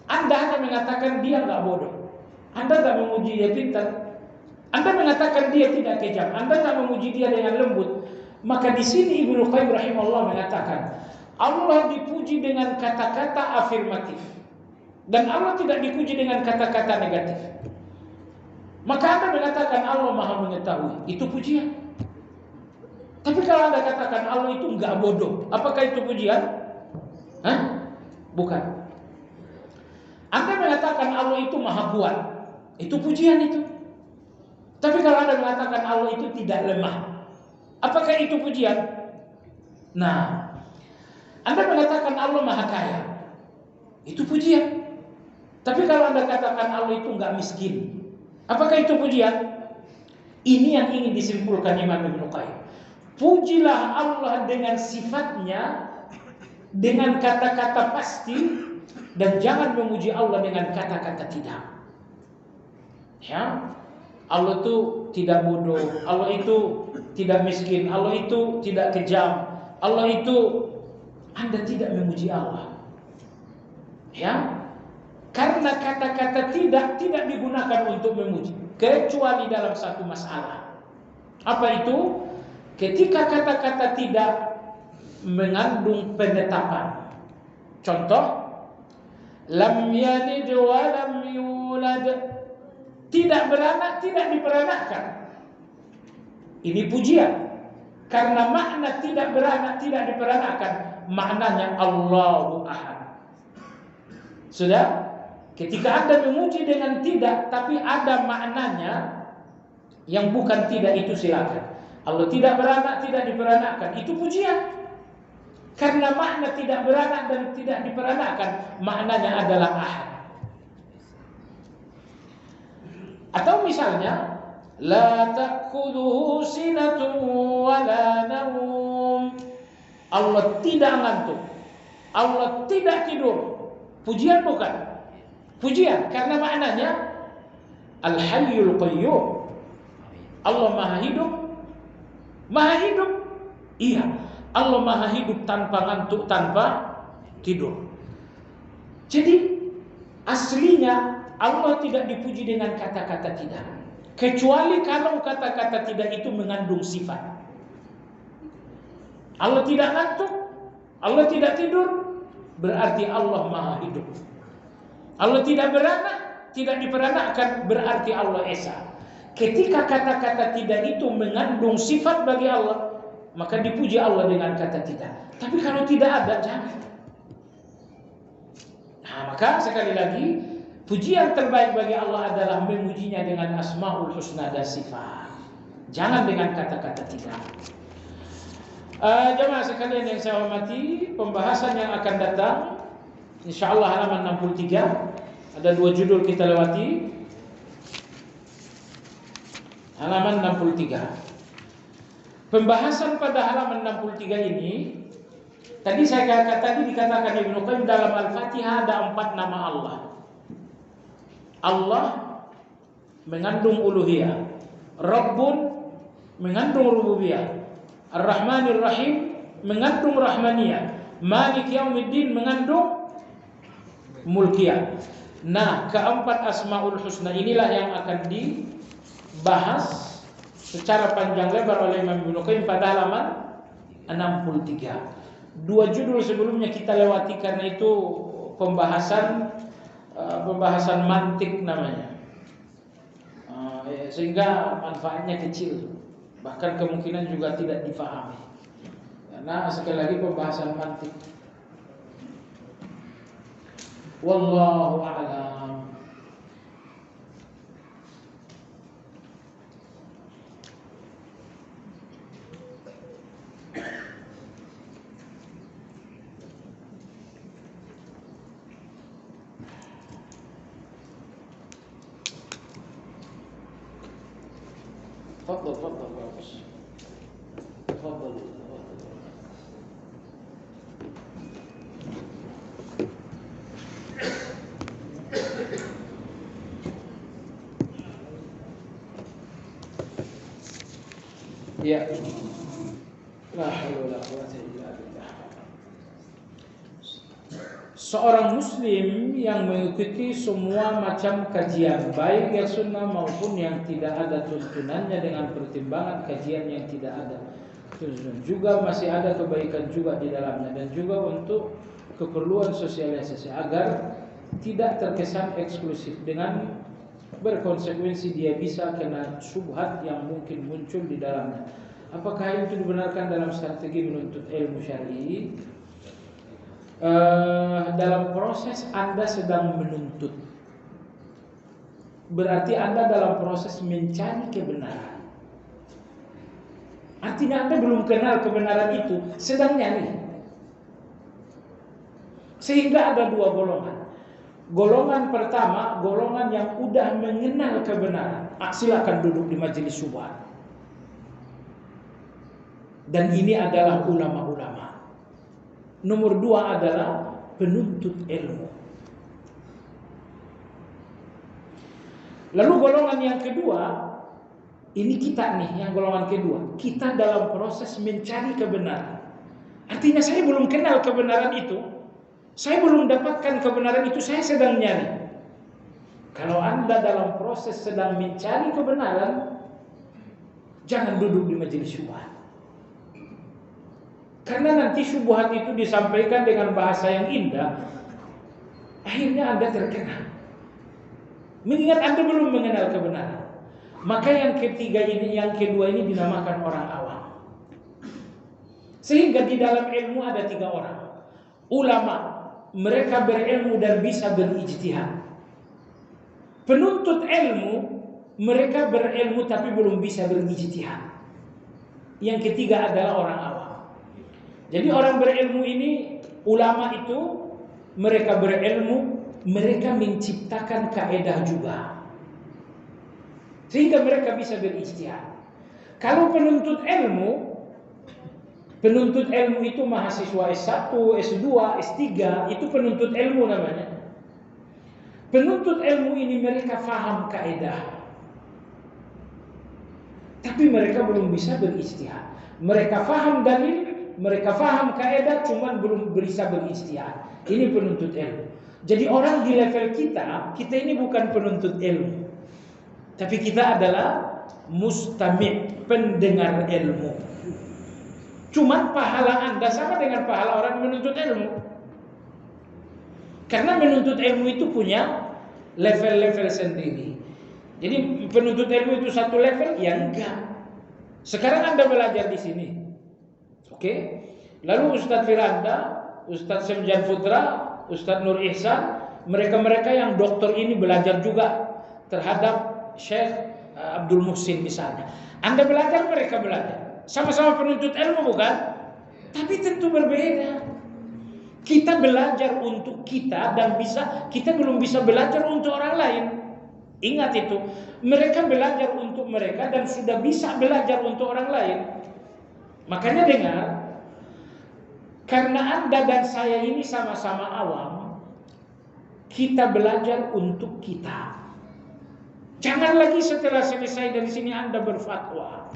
Anda hanya mengatakan dia nggak bodoh. Anda nggak memuji dia pintar. Anda mengatakan dia tidak kejam. Anda nggak memuji dia dengan lembut. Maka di sini Ibnu Qayyim rahimahullah mengatakan Allah dipuji dengan kata-kata afirmatif. Dan Allah tidak dipuji dengan kata-kata negatif. Maka Anda mengatakan Allah Maha mengetahui, itu pujian. Tapi kalau Anda katakan Allah itu enggak bodoh, apakah itu pujian? Hah? Bukan. Anda mengatakan Allah itu Maha kuat, itu pujian itu. Tapi kalau Anda mengatakan Allah itu tidak lemah, apakah itu pujian? Nah, Anda mengatakan Allah Maha kaya, itu pujian. Tapi kalau Anda katakan Allah itu enggak miskin, apakah itu pujian? Ini yang ingin disimpulkan Imam Ibnu Qayyim. Pujilah Allah dengan sifatnya, dengan kata-kata pasti, dan jangan memuji Allah dengan kata-kata tidak. Ya, Allah itu tidak bodoh, Allah itu tidak miskin, Allah itu tidak kejam, Allah itu, Anda tidak memuji Allah. Ya, karena kata-kata tidak digunakan untuk memuji, kecuali dalam satu masalah. Apa itu? Ketika kata-kata tidak mengandung penetapan. Contoh, lam yalid wa lam yulad, tidak beranak, tidak diperanakkan. Ini pujian. Karena makna tidak beranak, tidak diperanakkan, maknanya Allahu Ahad. Sudah? Ketika Anda memuji dengan tidak, tapi ada maknanya yang bukan tidak, itu silakan. Allah tidak beranak, tidak diperanakkan, itu pujian. Karena makna tidak beranak dan tidak diperanakkan, maknanya adalah ahad. Atau misalnya, la ta'khudhuhu sinatun wa la naum. Allah tidak ngantuk, Allah tidak tidur. Pujian bukan? Pujian, karena maknanya Al-Hayyul Qayyum. Allah Maha hidup. Maha hidup. Iya, Allah Maha hidup tanpa ngantuk, tanpa tidur. Jadi aslinya Allah tidak dipuji dengan kata-kata tidak, kecuali kalau kata-kata tidak itu mengandung sifat. Allah tidak ngantuk, Allah tidak tidur, berarti Allah Maha hidup. Allah tidak beranak, tidak diperanakkan, berarti Allah Esa. Ketika kata-kata tidak itu mengandung sifat bagi Allah, maka dipuji Allah dengan kata tidak. Tapi kalau tidak ada, jangan. Nah, maka sekali lagi, pujian terbaik bagi Allah adalah memujinya dengan Asmaul Husna dan sifat. Jangan dengan kata-kata tidak. Jemaah sekalian yang saya hormati, pembahasan yang akan datang InsyaAllah halaman 63. Ada dua judul kita lewati. Halaman 63. Pembahasan pada halaman 63 ini, tadi dikatakan Ibnu Qayyim dalam Al-Fatihah ada 4 nama Allah. Allah mengandung uluhiyah, Rabbun mengandung rububiyah, Ar-Rahmanir Rahim mengandung rahmaniyah, Malik Yaumiddin mengandung mulkiyah. Nah, keempat Asmaul Husna inilah yang akan dibahas secara panjang lebar oleh Imam Ibnu Qayyim pada halaman 63. Dua judul sebelumnya kita lewati karena itu pembahasan mantik namanya, sehingga manfaatnya kecil, bahkan kemungkinan juga tidak difahami karena sekali lagi pembahasan mantik. Wallahu a'lam. Tafadhal bagus. Tafadhal. Ya. La haula wala quwwata illa billah. Seorang muslim yang mengikuti semua macam kajian, baik yang sunnah maupun yang tidak ada tuntunannya dengan pertimbangan kajian yang tidak ada tuntunan, juga masih ada kebaikan juga di dalamnya, dan juga untuk keperluan sosialisasi agar tidak terkesan eksklusif dengan berkonsekuensi dia bisa kena syubhat yang mungkin muncul di dalamnya. Apakah itu dibenarkan dalam strategi menuntut ilmu syar'i? Dalam proses Anda sedang menuntut, berarti Anda dalam proses mencari kebenaran. Artinya Anda belum kenal kebenaran itu, sedang nyari. Sehingga ada dua golongan. Golongan pertama, golongan yang udah mengenal kebenaran, silakan duduk di majelis syubhat. Dan ini adalah ulama-ulama. Nomor dua adalah penuntut ilmu. Lalu golongan yang kedua, ini kita nih yang golongan kedua. Kita dalam proses mencari kebenaran. Artinya saya belum kenal kebenaran itu, saya belum dapatkan kebenaran itu, saya sedang nyari. Kalau Anda dalam proses sedang mencari kebenaran, jangan duduk di majelis syubhat. Karena nanti syubhat itu disampaikan dengan bahasa yang indah, akhirnya Anda terkena. Mengingat Anda belum mengenal kebenaran. Maka yang ketiga ini, yang kedua ini dinamakan orang awam. Sehingga di dalam ilmu ada tiga orang. Ulama, mereka berilmu dan bisa berijtihad. Penuntut ilmu, mereka berilmu tapi belum bisa berijtihad. Yang ketiga adalah orang awam. Jadi orang berilmu ini, ulama itu, mereka berilmu, mereka menciptakan kaedah juga, sehingga mereka bisa berijtihad. Kalau penuntut ilmu itu mahasiswa S1, S2, S3, itu penuntut ilmu namanya. Penuntut ilmu ini mereka faham kaedah, tapi mereka belum bisa berijtihad. Mereka faham dalil, mereka faham kaedah, cuman belum bisa berijtihad. Ini penuntut ilmu. Jadi orang di level kita ini bukan penuntut ilmu, tapi kita adalah mustami', pendengar ilmu. Cuman pahala Anda sama dengan pahala orang menuntut ilmu. Karena menuntut ilmu itu punya level-level sendiri. Jadi penuntut ilmu itu satu level, ya enggak. Sekarang Anda belajar di sini. Oke, lalu Ustadz Firanda, Ustadz Semjan Putra, Ustadz Nur Ihsan, mereka-mereka yang doktor ini belajar juga terhadap Syekh Abdul Muhsin misalnya. Anda belajar, mereka belajar. Sama-sama penuntut ilmu bukan? Tapi tentu berbeda. Kita belajar untuk kita dan kita belum bisa belajar untuk orang lain. Ingat itu. Mereka belajar untuk mereka dan sudah bisa belajar untuk orang lain. Makanya dengar, karena Anda dan saya ini sama-sama awam, kita belajar untuk kita. Jangan lagi setelah selesai dari sini Anda berfatwa.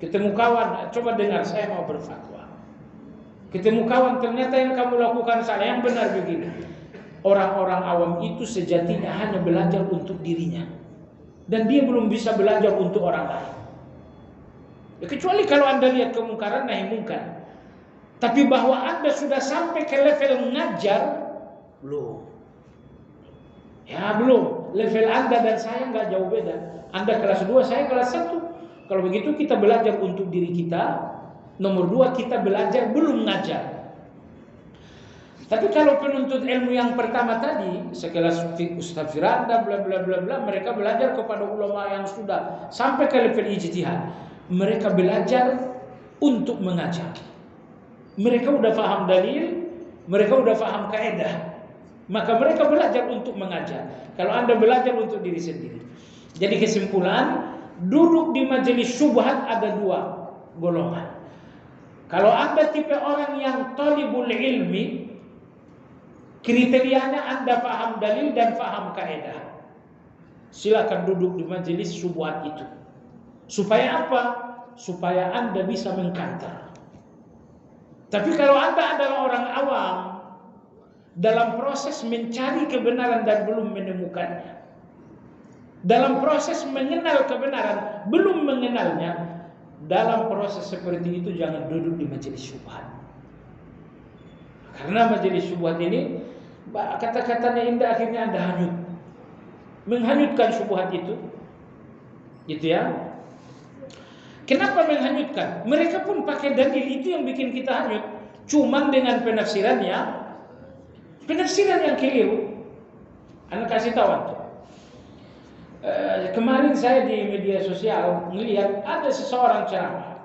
Ketemu kawan, coba dengar, saya mau berfatwa. Ketemu kawan, ternyata yang kamu lakukan salah, yang benar begini. Orang-orang awam itu sejatinya hanya belajar untuk dirinya, dan dia belum bisa belajar untuk orang lain. Ya, kecuali kalau Anda lihat kemungkaran, nahi mungkar. Tapi bahwa Anda sudah sampai ke level ngajar, belum. Ya belum. Level Anda dan saya nggak jauh beda. Anda kelas 2, saya kelas 1. Kalau begitu kita belajar untuk diri kita. Nomor 2, kita belajar belum ngajar. Tapi kalau penuntut ilmu yang pertama tadi, sekelas Ustaz Firanda, bla bla bla bla, mereka belajar kepada ulama yang sudah sampai ke level ijtihad. Mereka belajar untuk mengajar. Mereka udah paham dalil, mereka udah paham kaidah. Maka mereka belajar untuk mengajar. Kalau Anda belajar untuk diri sendiri. Jadi kesimpulan, duduk di majelis syubhat ada 2 golongan. Kalau Anda tipe orang yang talibul ilmi, kriterianya Anda paham dalil dan paham kaidah, silakan duduk di majelis syubhat itu. Supaya apa? Supaya Anda bisa mengkantar. Tapi kalau Anda adalah orang awam, dalam proses mencari kebenaran dan belum menemukannya, dalam proses mengenal kebenaran belum mengenalnya, dalam proses seperti itu jangan duduk di majelis syubhat. Karena majelis syubhat ini kata-katanya indah, akhirnya Anda hanyut, menghanyutkan syubhat itu, gitu ya. Kenapa menghanyutkan? Mereka pun pakai dalil, itu yang bikin kita hanyut. Cuman dengan penafsiran yang keliru. Anda kasih tahu antum. Kemarin saya di media sosial melihat ada seseorang ceramah.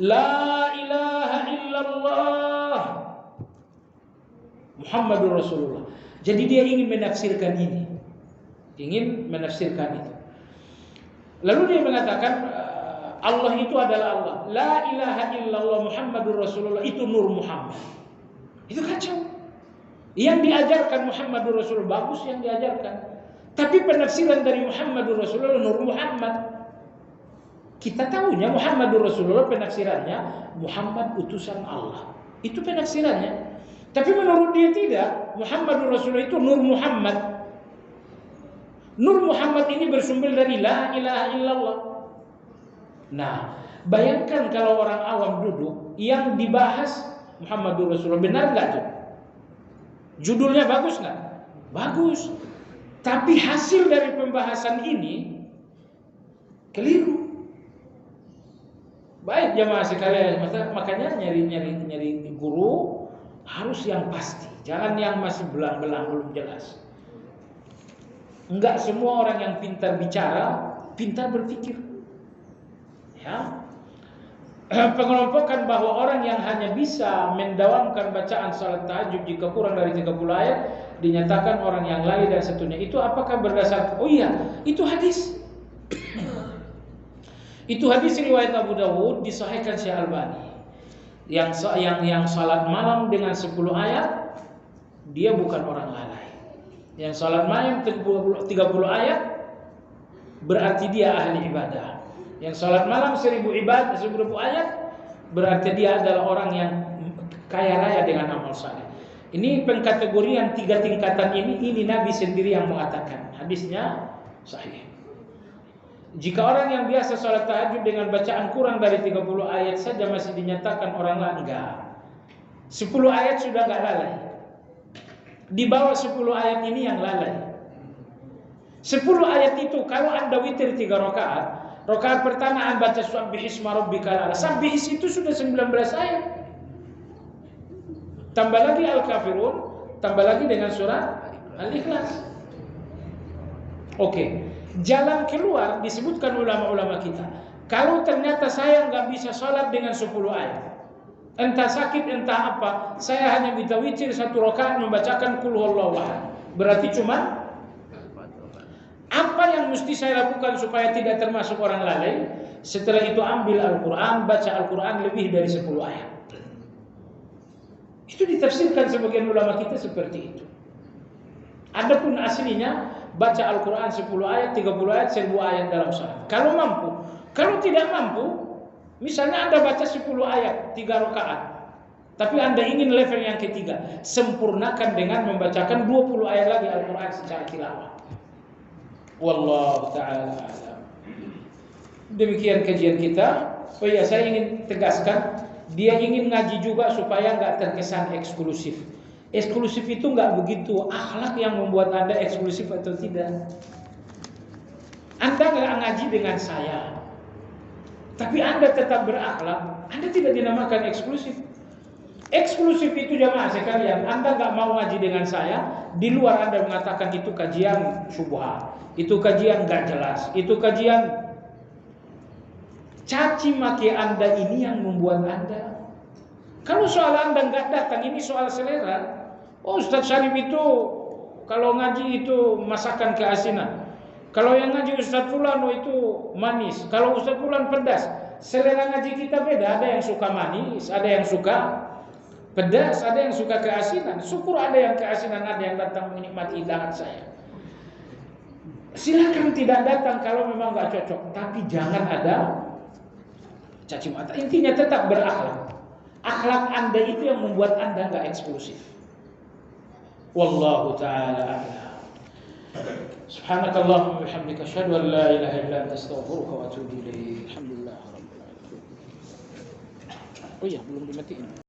La ilaha illallah Muhammadur Rasulullah. Jadi dia ingin menafsirkan ini. Lalu dia mengatakan Allah itu adalah Allah. La ilaha illallah Muhammadur Rasulullah itu Nur Muhammad. Itu kacau. Yang diajarkan Muhammadur Rasulullah bagus yang diajarkan. Tapi penafsiran dari Muhammadur Rasulullah Nur Muhammad. Kita tahunya Muhammadur Rasulullah penafsirannya Muhammad utusan Allah. Itu penafsirannya. Tapi menurut dia tidak. Muhammadur Rasulullah itu Nur Muhammad. Nur Muhammad ini bersumber dari La ilaha illallah. Nah, bayangkan kalau orang awam duduk, yang dibahas Muhammadur Rasulullah, benar nggak tuh? Judulnya bagus nggak? Bagus. Tapi hasil dari pembahasan ini keliru. Baik jamaah sekalian, makanya nyari guru harus yang pasti, jangan yang masih belang-belang belum jelas. Enggak semua orang yang pintar bicara, pintar berpikir. Ya. Pengelompokan bahwa orang yang hanya bisa mendawamkan bacaan salat tahajud jika kurang dari 30 ayat dinyatakan orang yang lalai dan seterusnya. Itu apakah berdasarkan? Oh iya, itu hadis. Itu hadis riwayat Abu Dawud, disahihkan Syekh Albani. Yang salat malam dengan 10 ayat dia bukan orang lalai. Yang salat malam 30 ayat berarti dia ahli ibadah. Yang salat malam 1000 ayat berarti dia adalah orang yang kaya raya dengan amal saleh. Ini pengkategorian 3 tingkatan ini Nabi sendiri yang mengatakan. Hadisnya sahih. Jika orang yang biasa salat tahajud dengan bacaan kurang dari 30 ayat saja masih dinyatakan orang lalai, enggak. 10 ayat sudah enggak lalai. Di bawah 10 ayat ini yang lalai. 10 ayat itu kalau Anda witir 3 rakaat, rakaat pertama Anda baca Subbihisma rabbikal a'la. Subhis itu sudah 19 ayat. Tambah lagi Al-Kafirun, tambah lagi dengan surah Al-Ikhlas. Oke. Jalan keluar disebutkan ulama-ulama kita. Kalau ternyata saya nggak bisa sholat dengan 10 ayat, entah sakit entah apa, saya hanya bisa witir 1 rakaat membacakan Qul huwallahu ahad. Berarti cuma apa yang mesti saya lakukan supaya tidak termasuk orang lalai? Setelah itu ambil Al-Quran, baca Al-Quran lebih dari 10 ayat. Itu ditafsirkan sebagian ulama kita seperti itu. Adapun aslinya baca Al-Quran 10 ayat, 30 ayat, 1000 ayat dalam salat. Kalau mampu. Kalau tidak mampu, misalnya Anda baca 10 ayat, 3 rakaat. Tapi Anda ingin level yang ketiga, sempurnakan dengan membacakan 20 ayat lagi Al-Quran secara tilawah. Wallahu ta'ala a'lam. Demikian kajian kita. Oh iya, saya ingin tegaskan, dia ingin ngaji juga supaya nggak terkesan eksklusif. Eksklusif itu nggak begitu, akhlak yang membuat Anda eksklusif atau tidak. Anda nggak ngaji dengan saya, tapi Anda tetap berakhlak, Anda tidak dinamakan eksklusif. Eksklusif itu jamaah sekalian, Anda nggak mau ngaji dengan saya, di luar Anda mengatakan itu kajian syubhat, itu kajian nggak jelas, itu kajian caci maki Anda ini yang membuat Anda. Kalau soal Anda nggak datang, ini soal selera. Oh, Ustaz Syarif itu kalau ngaji itu masakan keasinan. Kalau yang ngaji Ustaz Fulan itu manis, kalau Ustaz Fulan pedas. Selera ngaji kita beda, ada yang suka manis, ada yang suka pedas, ada yang suka keasinan. Syukur ada yang keasinan, ada yang datang menikmati hidangan saya. Silakan tidak datang kalau memang nggak cocok, tapi jangan ada caci mata. Intinya tetap berakhlak. Akhlak Anda itu yang membuat Anda nggak eksklusif. Wallahu ta'ala a'lam. Subhanakallahumma wa bihamdika asyhadu an la ilaha illa anta astaghfiruka wa atubu ilaik. Alhamdulillah rabbil alamin. Oh iya, belum dimatiin.